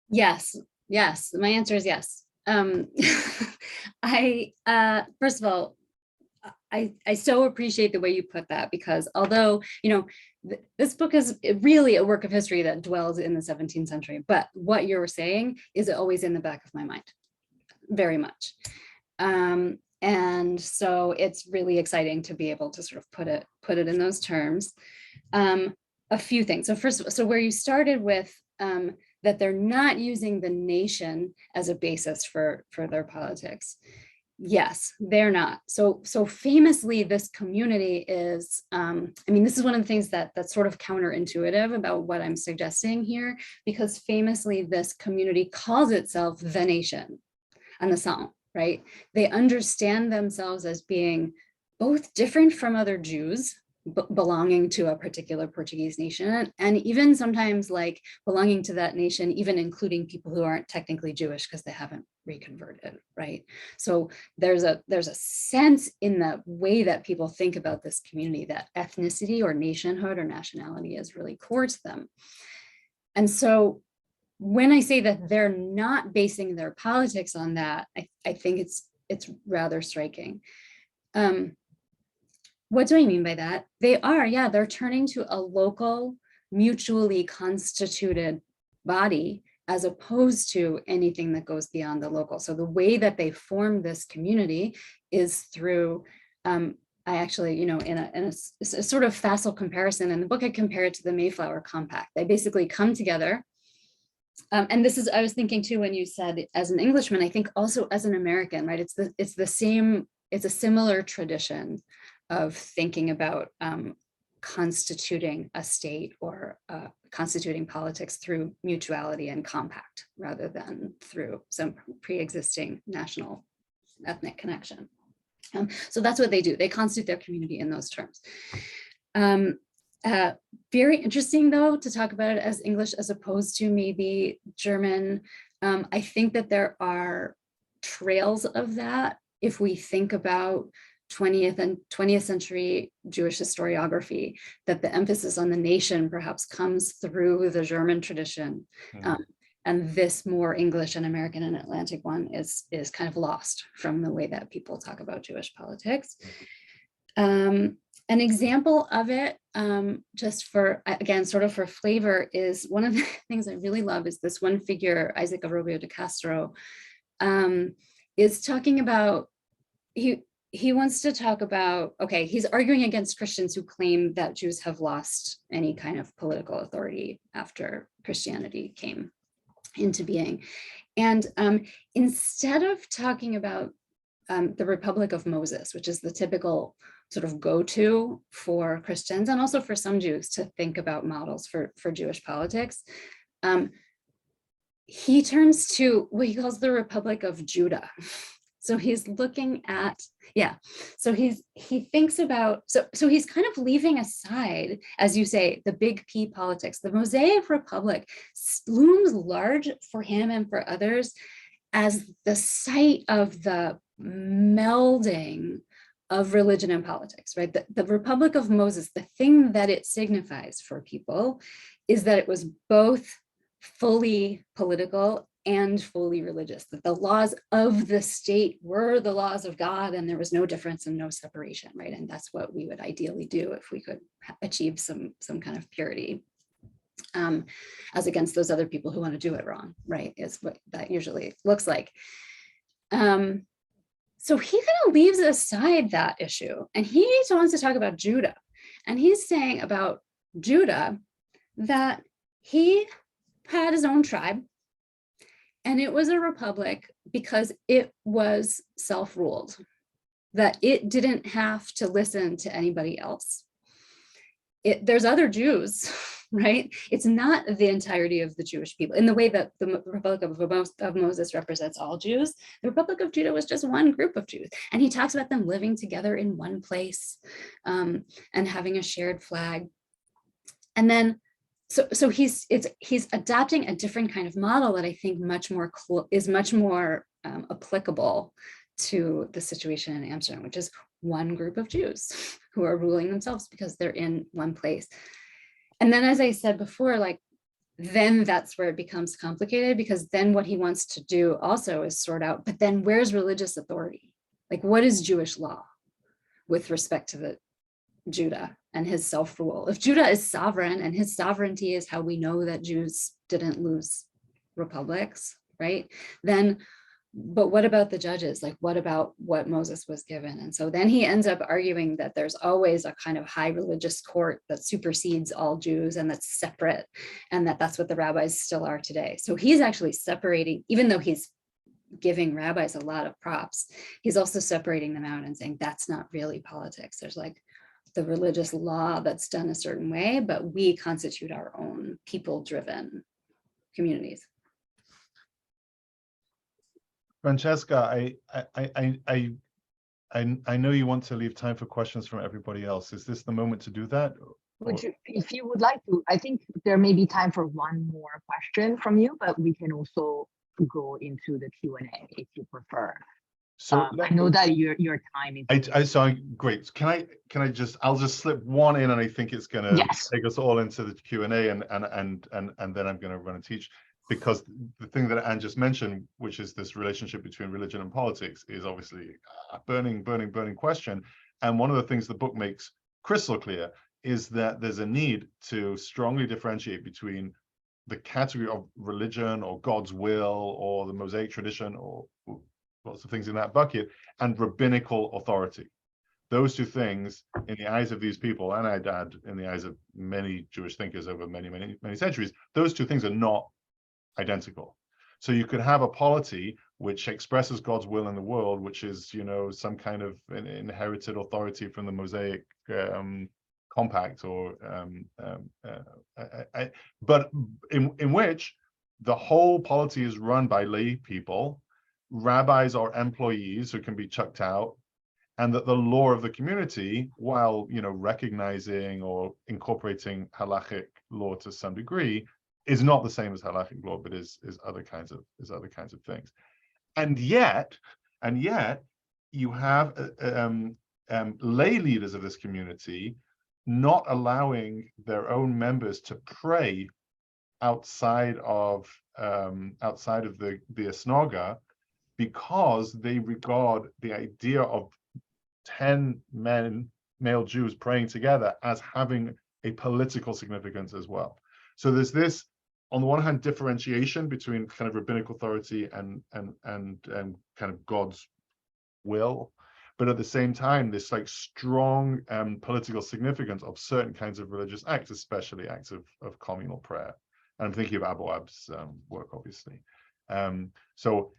Yes. My answer is yes. First of all, I so appreciate the way you put that, because although, this book is really a work of history that dwells in the 17th century, but what you're saying is always in the back of my mind, very much. And so it's really exciting to be able to sort of put it in those terms. A few things. So where you started with that they're not using the nation as a basis for their politics. Yes, they're not. So famously, this community is, this is one of the things that's sort of counterintuitive about what I'm suggesting here, because famously this community calls itself the nation and the Psalm, right? They understand themselves as being both different from other Jews, belonging to a particular Portuguese nation, and even sometimes like belonging to that nation, even including people who aren't technically Jewish because they haven't reconverted, right? So there's a sense in the way that people think about this community that ethnicity or nationhood or nationality is really core to them. And so when I say that they're not basing their politics on that, I think it's rather striking. What do I mean by that? They're turning to a local, mutually constituted body as opposed to anything that goes beyond the local. So the way that they form this community is through, I actually, in a sort of facile comparison in the book, I compare it to the Mayflower Compact. They basically come together. And this is, I was thinking too, when you said as an Englishman, I think also as an American, right? It's a similar tradition of thinking about constituting a state or constituting politics through mutuality and compact rather than through some pre-existing national ethnic connection. So that's what they do. They constitute their community in those terms. Very interesting, though, to talk about it as English as opposed to maybe German. I think that there are trails of that if we think about 20th century Jewish historiography, that the emphasis on the nation perhaps comes through the German tradition. And this more English and American and Atlantic one is kind of lost from the way that people talk about Jewish politics. An example of it, just for, again, sort of for flavor, is one of the things I really love is this one figure, Isaac Arroyo de Castro, is talking about, he wants to talk about, okay, he's arguing against Christians who claim that Jews have lost any kind of political authority after Christianity came into being. And instead of talking about the Republic of Moses, which is the typical sort of go-to for Christians and also for some Jews to think about models for Jewish politics. He turns to what he calls the Republic of Judah. So he's looking at, so he thinks about, so he's kind of leaving aside, as you say, the big P politics. The Mosaic Republic looms large for him and for others as the site of the melding of religion and politics, right? The Republic of Moses, the thing that it signifies for people is that it was both fully political and fully religious, that the laws of the state were the laws of God and there was no difference and no separation, right? And that's what we would ideally do if we could achieve some kind of purity, as against those other people who want to do it wrong, right? Is what that usually looks like. So he kind of leaves aside that issue and he wants to talk about Judah. And he's saying about Judah that he had his own tribe and it was a republic because it was self-ruled, that it didn't have to listen to anybody else. There's other Jews, right? It's not the entirety of the Jewish people in the way that the Republic of Moses represents all Jews. The Republic of Judah was just one group of Jews. And he talks about them living together in one place and having a shared flag. And then, so he's adopting a different kind of model that I think is much more applicable to the situation in Amsterdam, which is one group of Jews who are ruling themselves because they're in one place. And then, as I said before, like, then that's where it becomes complicated, because then what he wants to do also is sort out, but then where's religious authority? Like, what is Jewish law with respect to the Judah and his self-rule? If Judah is sovereign and his sovereignty is how we know that Jews didn't lose republics, right? Then, but what about the judges? Like, what about what Moses was given? And so then he ends up arguing that there's always a kind of high religious court that supersedes all Jews and that's separate, and that's what the rabbis still are today. So he's actually separating, even though he's giving rabbis a lot of props, he's also separating them out and saying that's not really politics. There's like the religious law that's done a certain way, but we constitute our own people-driven communities. Francesca, I know you want to leave time for questions from everybody else. Is this the moment to do that? Would you, if you would like to, I think there may be time for one more question from you, but we can also go into the Q&A if you prefer. So I know that your time is. Great. I'll just slip one in, and I think it's going to take us all into the Q&A, and then I'm going to run and teach. Because the thing that Anne just mentioned, which is this relationship between religion and politics, is obviously a burning question. And one of the things the book makes crystal clear is that there's a need to strongly differentiate between the category of religion or God's will or the Mosaic tradition or lots of things in that bucket and rabbinical authority. Those two things, in the eyes of these people, and I'd add in the eyes of many Jewish thinkers over many centuries, those two things are not identical. So you could have a polity which expresses God's will in the world, which is, some kind of inherited authority from the Mosaic compact, or but in which the whole polity is run by lay people, rabbis or employees who can be chucked out, and that the law of the community, while recognizing or incorporating halachic law to some degree, is not the same as halachic law, but is other kinds of things. And yet you have lay leaders of this community not allowing their own members to pray outside of the synagogue, because they regard the idea of 10 male Jews praying together as having a political significance as well. So there's this, on the one hand, differentiation between kind of rabbinic authority and kind of God's will, but at the same time, this like strong political significance of certain kinds of religious acts, especially acts of communal prayer. And I'm thinking of Abu Ab's work, obviously. So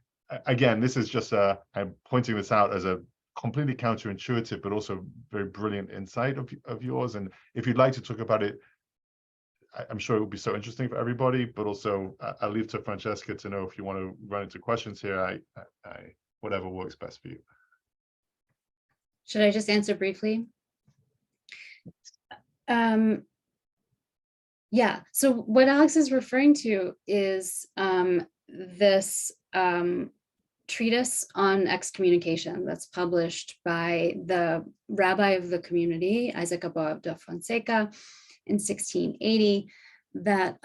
again, this is just I'm pointing this out as a completely counterintuitive, but also very brilliant insight of yours. And if you'd like to talk about it, I'm sure it would be so interesting for everybody, but also I'll leave to Francesca to know if you want to run into questions here. Whatever works best for you. Should I just answer briefly? Yeah, so what Alex is referring to is this treatise on excommunication that's published by the rabbi of the community, Isaac Abba de Fonseca, in 1680, that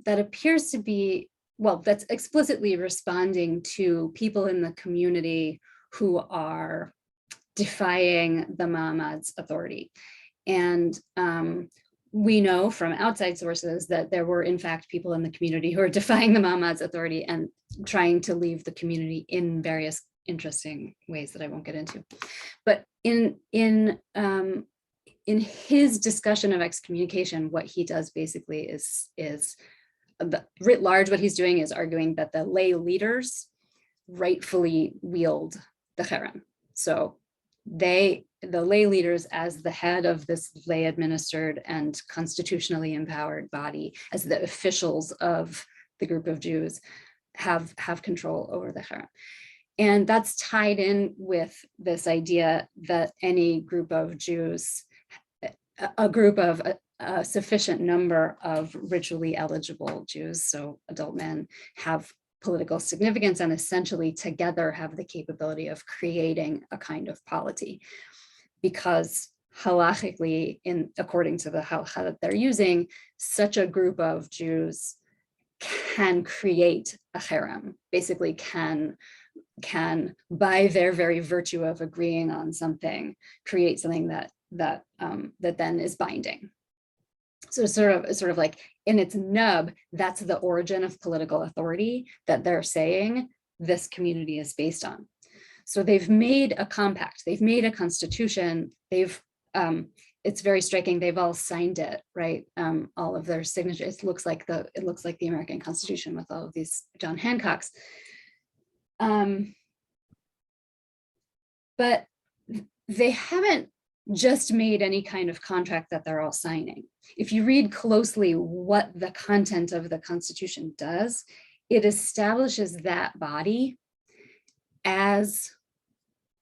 appears to be, well, that's explicitly responding to people in the community who are defying the Mahamad's authority. And we know from outside sources that there were in fact people in the community who are defying the Mahamad's authority and trying to leave the community in various interesting ways that I won't get into. But in his discussion of excommunication, what he does basically is writ large, what he's doing is arguing that the lay leaders rightfully wield the cherem. So the lay leaders, as the head of this lay administered and constitutionally empowered body, as the officials of the group of Jews, have control over the cherem. And that's tied in with this idea that any group of Jews, a group of a sufficient number of ritually eligible Jews, so adult men, have political significance and essentially together have the capability of creating a kind of polity. Because halachically, according to the halacha that they're using, such a group of Jews can create a cherem, basically can by their very virtue of agreeing on something, create something that then is binding. So sort of like in its nub, that's the origin of political authority that they're saying this community is based on. So they've made a compact, they've made a constitution, it's very striking, they've all signed it, right? All of their signatures, it looks like the American Constitution with all of these John Hancocks. But they haven't just made any kind of contract that they're all signing. If you read closely what the content of the Constitution does, it establishes that body as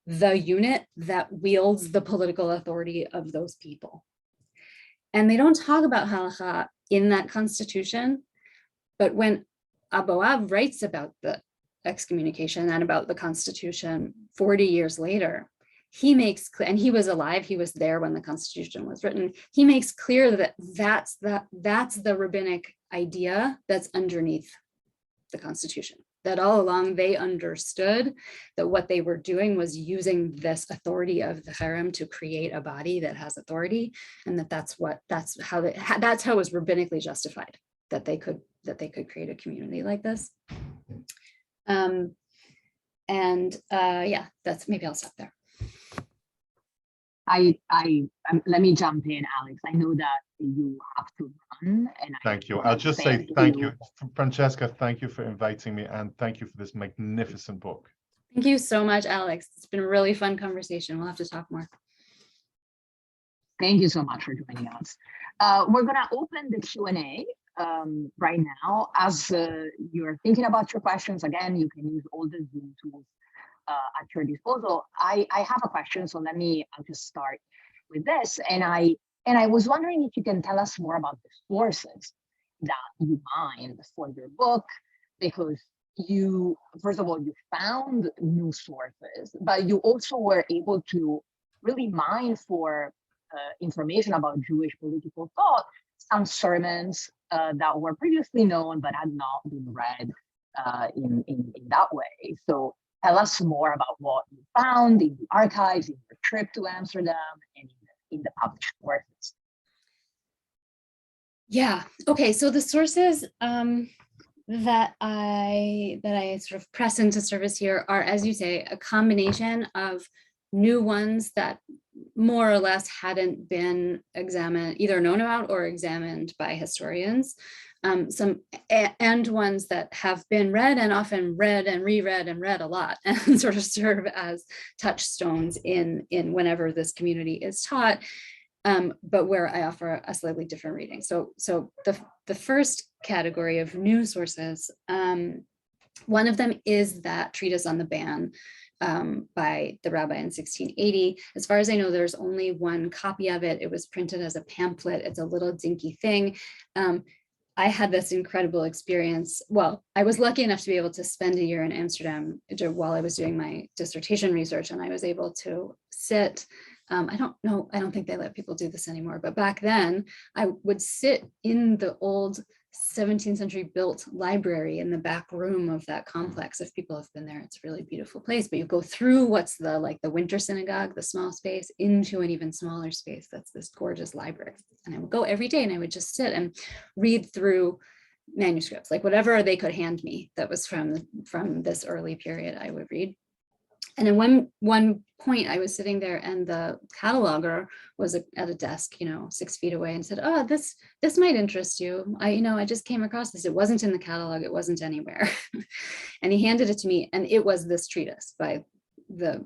the unit that wields the political authority of those people. And they don't talk about halacha in that Constitution, but when Aboab writes about the excommunication and about the Constitution 40 years later, he makes clear, and he was alive, he was there when the Constitution was written, he makes clear that that's the rabbinic idea that's underneath the Constitution. That all along they understood that what they were doing was using this authority of the cherem to create a body that has authority, and that's how it was rabbinically justified that they could create a community like this. Yeah, that's, maybe I'll stop there. Let me jump in, Alex. I know that you have to run, and thank you. I'll just say thank you, Francesca. Thank you for inviting me, and thank you for this magnificent book. Thank you so much, Alex. It's been a really fun conversation. We'll have to talk more. Thank you so much for joining us. We're gonna open the Q&A right now. As you're thinking about your questions, again, you can use all the Zoom tools at your disposal. I have a question, so I'll just start with this. And I was wondering if you can tell us more about the sources that you mined for your book, because first of all, you found new sources, but you also were able to really mine for information about Jewish political thought, some sermons that were previously known but had not been read in that way. So tell us more about what you found in the archives, in your trip to Amsterdam, and in the published sources. Yeah, okay, so the sources that I sort of press into service here are, as you say, a combination of new ones that more or less hadn't been examined, either known about or examined by historians. and ones that have been read and often read and reread and read a lot and sort of serve as touchstones in whenever this community is taught, but where I offer a slightly different reading. So the first category of new sources, one of them is that treatise on the ban by the rabbi in 1680. As far as I know, there's only one copy of it. It was printed as a pamphlet. It's a little dinky thing. I had this incredible experience. Well, I was lucky enough to be able to spend a year in Amsterdam while I was doing my dissertation research, and I was able to sit. I don't think they let people do this anymore, but back then I would sit in the old 17th century built library in the back room of that complex. If people have been there, it's a really beautiful place, but you go through what's the winter synagogue, the small space, into an even smaller space. That's this gorgeous library. And I would go every day and I would just sit and read through manuscripts, like whatever they could hand me that was from this early period, I would read. And at one point I was sitting there and the cataloger was at a desk, 6 feet away, and said, "Oh, this might interest you. I just came across this. It wasn't in the catalog. It wasn't anywhere." And he handed it to me, and it was this treatise by the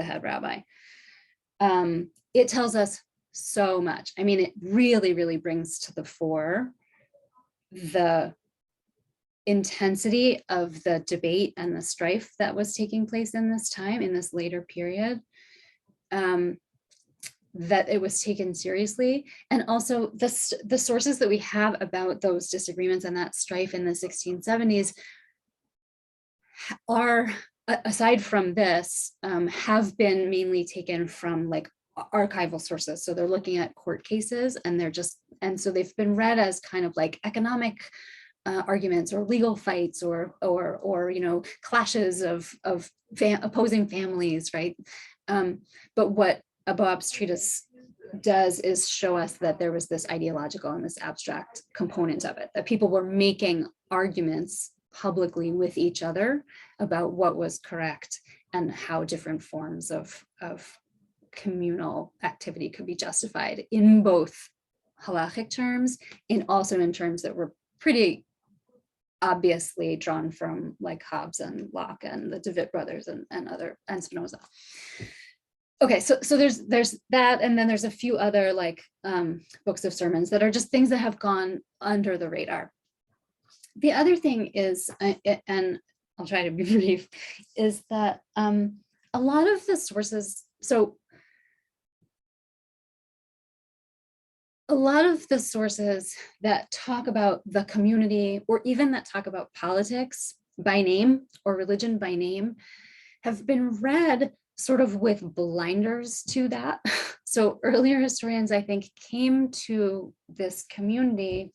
head rabbi. It tells us so much. I mean, it really, really brings to the fore the intensity of the debate and the strife that was taking place in this time, in this later period, that it was taken seriously. And also the sources that we have about those disagreements and that strife in the 1670s are, aside from this, have been mainly taken from archival sources. So they're looking at court cases, and so they've been read as kind of like economic arguments or legal fights or clashes of opposing families, right? But what Abob's treatise does is show us that there was this ideological and this abstract component of it, that people were making arguments publicly with each other about what was correct and how different forms of communal activity could be justified in both halachic terms and also in terms that were pretty obviously drawn from Hobbes and Locke and the DeWitt brothers and Spinoza. Okay, so there's that, and then there's a few other books of sermons that are just things that have gone under the radar. The other thing is, and I'll try to be brief, is that a lot of the sources, a lot of the sources that talk about the community, or even that talk about politics by name or religion by name, have been read sort of with blinders to that. So earlier historians, I think, came to this community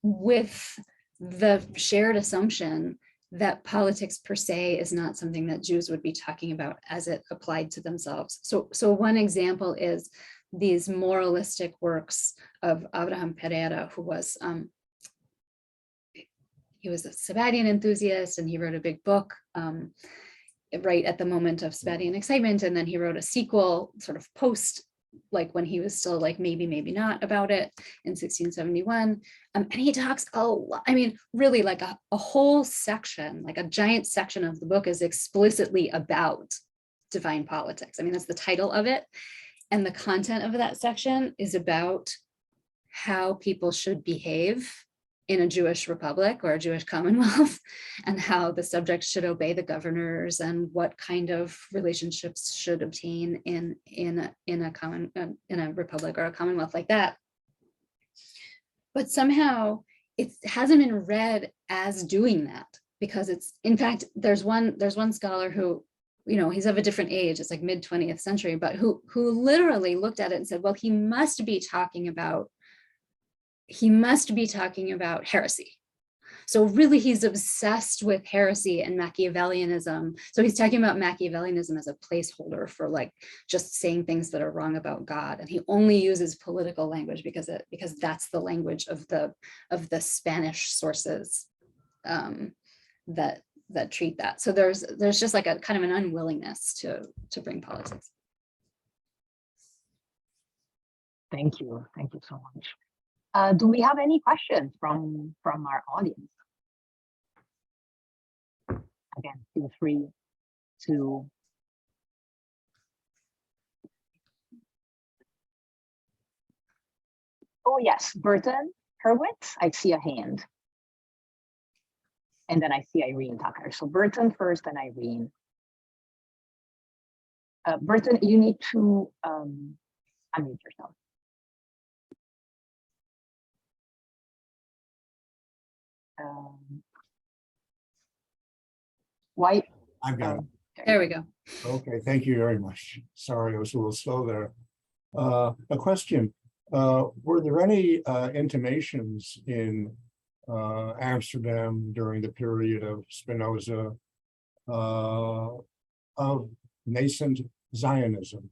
with the shared assumption that politics per se is not something that Jews would be talking about as it applied to themselves. So one example is these moralistic works of Abraham Pereira, who was he was a Sabbatian enthusiast, and he wrote a big book right at the moment of Sabbatian excitement, and then he wrote a sequel sort of post, when he was still maybe not about it in 1671. And he talks a lot, I mean, really a whole section, a giant section of the book is explicitly about divine politics. I mean, that's the title of it. And the content of that section is about how people should behave in a Jewish republic or a Jewish commonwealth, and how the subjects should obey the governors, and what kind of relationships should obtain in a republic or a commonwealth like that. But somehow it hasn't been read as doing that, because it's, in fact, there's one scholar who, he's of a different age, it's mid 20th century, but who literally looked at it and said, well, he must be talking about heresy. So really, he's obsessed with heresy and Machiavellianism. So he's talking about Machiavellianism as a placeholder for just saying things that are wrong about God. And he only uses political language because that's the language of the Spanish sources that treat that. So there's just a kind of an unwillingness to bring politics. Thank you so much. Do we have any questions from our audience? Again, feel free to. Oh yes, Burton Hurwitz, I see a hand. And then I see Irene Tucker. So Burton first and Irene. Burton, you need to unmute yourself. Why? I've got it. There we go. Okay, thank you very much. Sorry, I was a little slow there. A question, were there any intimations in Amsterdam during the period of Spinoza of nascent Zionism?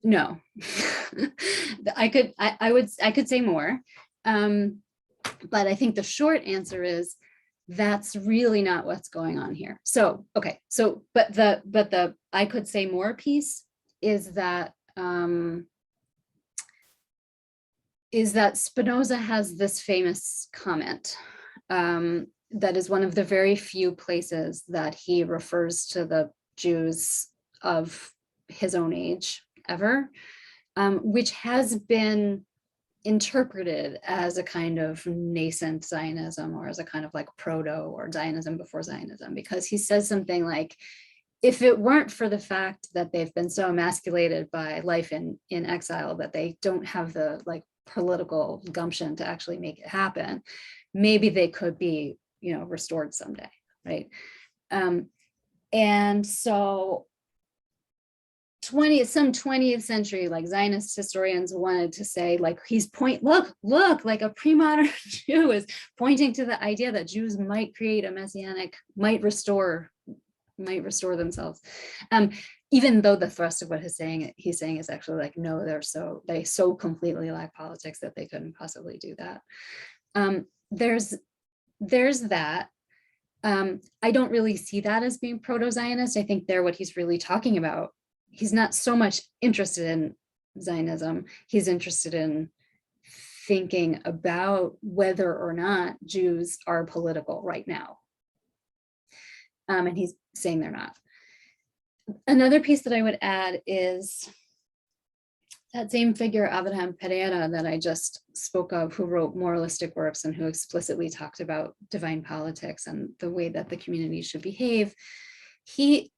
No, I could say more. But I think the short answer is that's really not what's going on here. So, okay, so, but the I could say more piece is that Spinoza has this famous comment that is one of the very few places that he refers to the Jews of his own age ever, which has been interpreted as a kind of nascent Zionism or as a kind of like proto or Zionism before Zionism, because he says something like, if it weren't for the fact that they've been so emasculated by life in exile that they don't have the like political gumption to actually make it happen, maybe they could be, you know, restored someday, right? And so some 20th century like Zionist historians wanted to say like look like a pre-modern Jew is pointing to the idea that Jews might create a messianic, might restore themselves, even though the thrust of what he's saying is actually like, no, they so completely lack politics that they couldn't possibly do that. There's that. I don't really see that as being proto-Zionist. I think what he's really talking about, he's not so much interested in Zionism. He's interested in thinking about whether or not Jews are political right now. And he's saying they're not. Another piece that I would add is that same figure, Abraham Pereira, that I just spoke of, who wrote moralistic works and who explicitly talked about divine politics and the way that the community should behave. He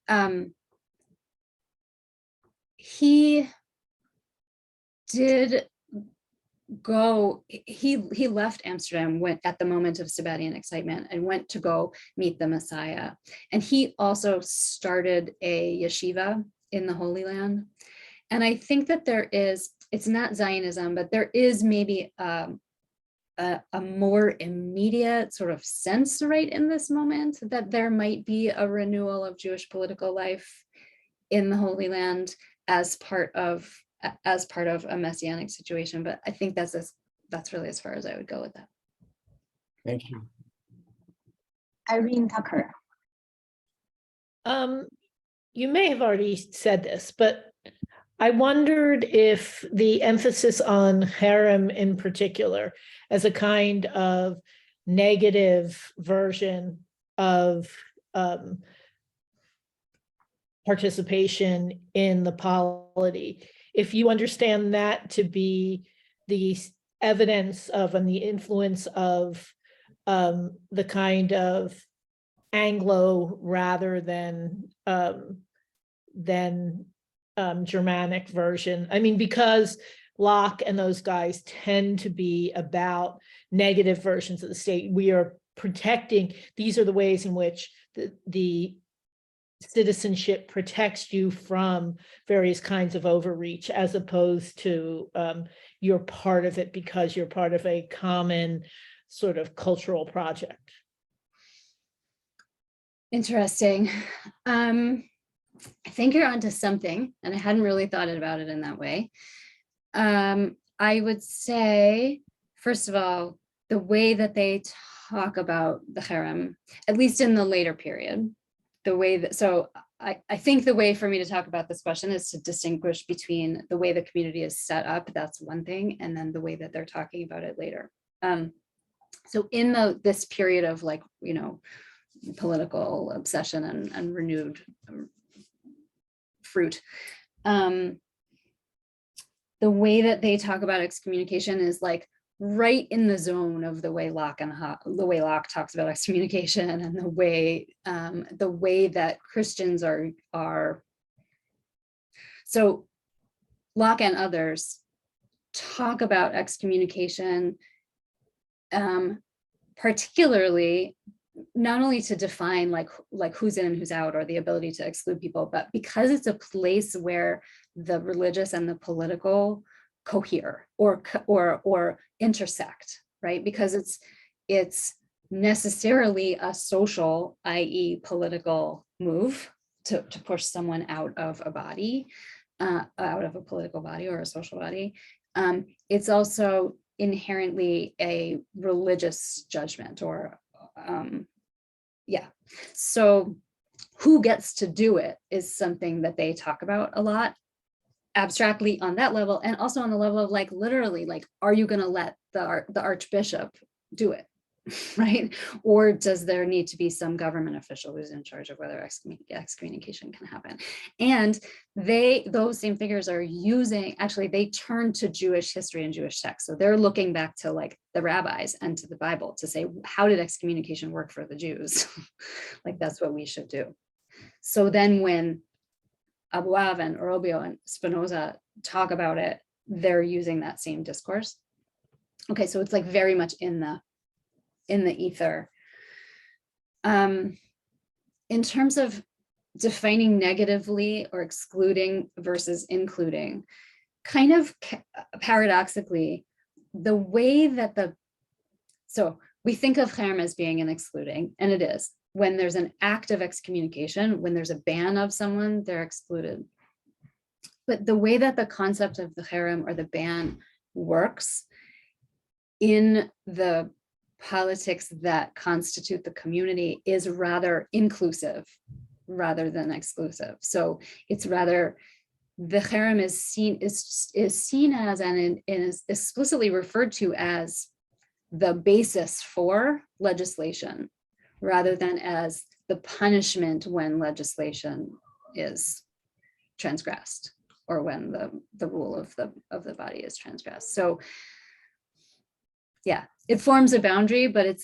left Amsterdam, went at the moment of Sabbatian excitement and went to go meet the Messiah. And he also started a yeshiva in the Holy Land. And I think that it's not Zionism, but there is maybe a more immediate sort of sense right in this moment that there might be a renewal of Jewish political life in the Holy Land as part of a messianic situation. But I think that's really as far as I would go with that. Thank you. Irene Tucker. You may have already said this, but I wondered if the emphasis on harem in particular as a kind of negative version of participation in the polity, if you understand that to be the evidence of and the influence of the kind of Anglo rather than Germanic version. I mean, because Locke and those guys tend to be about negative versions of the state. We are protecting, these are the ways in which the citizenship protects you from various kinds of overreach, as opposed to you're part of it because you're part of a common sort of cultural project. Interesting. I think you're onto something, and I hadn't really thought about it in that way. I would say, first of all, the way that they talk about the harem, at least in the later period, the way that, so I think the way for me to talk about this question is to distinguish between the way the community is set up, that's one thing, and then the way that they're talking about it later. So in this period of like, you know, political obsession and renewed fruit, the way that they talk about excommunication is like right in the zone of the way Locke talks about excommunication, and the way that Christians are. So Locke and others talk about excommunication, particularly not only to define like who's in and who's out, or the ability to exclude people, but because it's a place where the religious and the political cohere or intersect, right? Because it's necessarily a social, i.e. political move to push someone out of a body, out of a political body or a social body. It's also inherently a religious judgment, or so who gets to do it is something that they talk about a lot, abstractly on that level, and also on the level of like literally, like, are you going to let the archbishop do it, right? Or does there need to be some government official who's in charge of whether excommunication can happen? And those same figures are actually they turn to Jewish history and Jewish texts. So they're looking back to like the rabbis and to the Bible to say, how did excommunication work for the Jews? Like, that's what we should do. So then when Abuav and Orobio and Spinoza talk about it, they're using that same discourse. Okay, so it's like very much in the ether. In terms of defining negatively or excluding versus including, kind of paradoxically, the way that so we think of cherem as being an excluding, and it is. When there's an act of excommunication, when there's a ban of someone, they're excluded. But the way that the concept of the cherem or the ban works in the politics that constitute the community is rather inclusive rather than exclusive. So it's rather, the cherem is seen as and is explicitly referred to as the basis for legislation, rather than as the punishment when legislation is transgressed, or when the rule of the body is transgressed. So yeah, it forms a boundary, but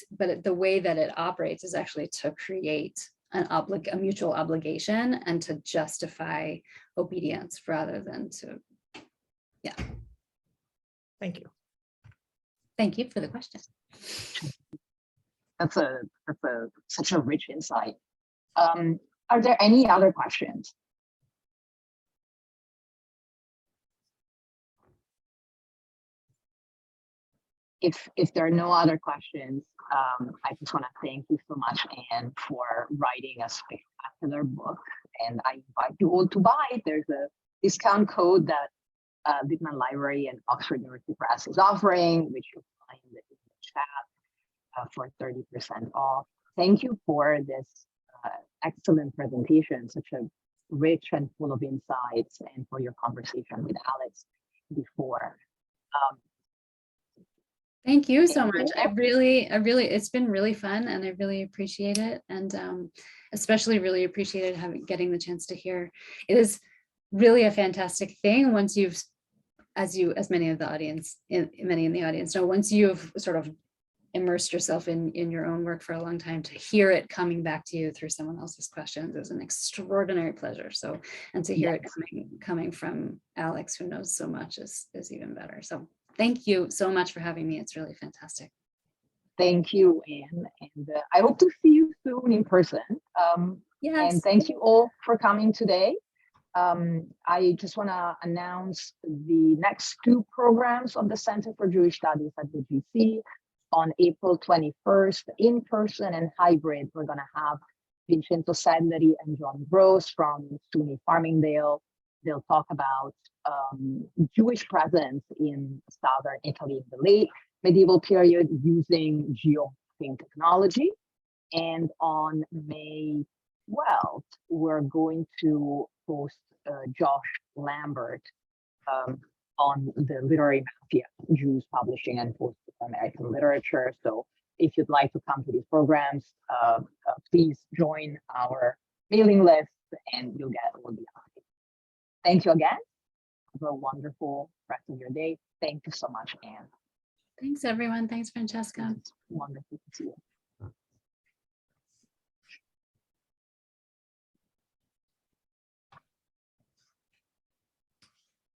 the way that it operates is actually to create a mutual obligation and to justify obedience rather than to, yeah. Thank you. Thank you for the question. That's such a rich insight. Are there any other questions? If there are no other questions, I just want to thank you so much, Anne, for writing a spectacular book. And I invite you all to buy it. There's a discount code that Littman Library and Oxford University Press is offering, which you'll find in the chat for 30% off. Thank you for this excellent presentation, such a rich and full of insights, and for your conversation with Alex before. Thank you so much. I really, it's been really fun, and I really appreciate it. And especially really appreciated getting the chance to hear. It is really a fantastic thing once you've, as many in the audience know, once you've sort of immersed yourself in your own work for a long time, to hear it coming back to you through someone else's questions is an extraordinary pleasure. So, and to hear it coming from Alex, who knows so much, is even better. So thank you so much for having me. It's really fantastic. Thank you, Anne. And I hope to see you soon in person. Yes. And thank you all for coming today. I just want to announce the next two programs of the Center for Jewish Studies at the GC. On April 21st, in person and hybrid, we're going to have Vincenzo Sedleri and John Gross from SUNY Farmingdale. They'll talk about Jewish presence in southern Italy in the late medieval period using geomapping technology. And on May 12th, we're going to host Josh Lambert on the literary mafia, Jews publishing and post-American literature. So if you'd like to come to these programs, please join our mailing list and you'll get all the updates. Thank you again. Have a wonderful rest of your day. Thank you so much, Anne. Thanks, everyone. Thanks, Francesca. It's wonderful to see you.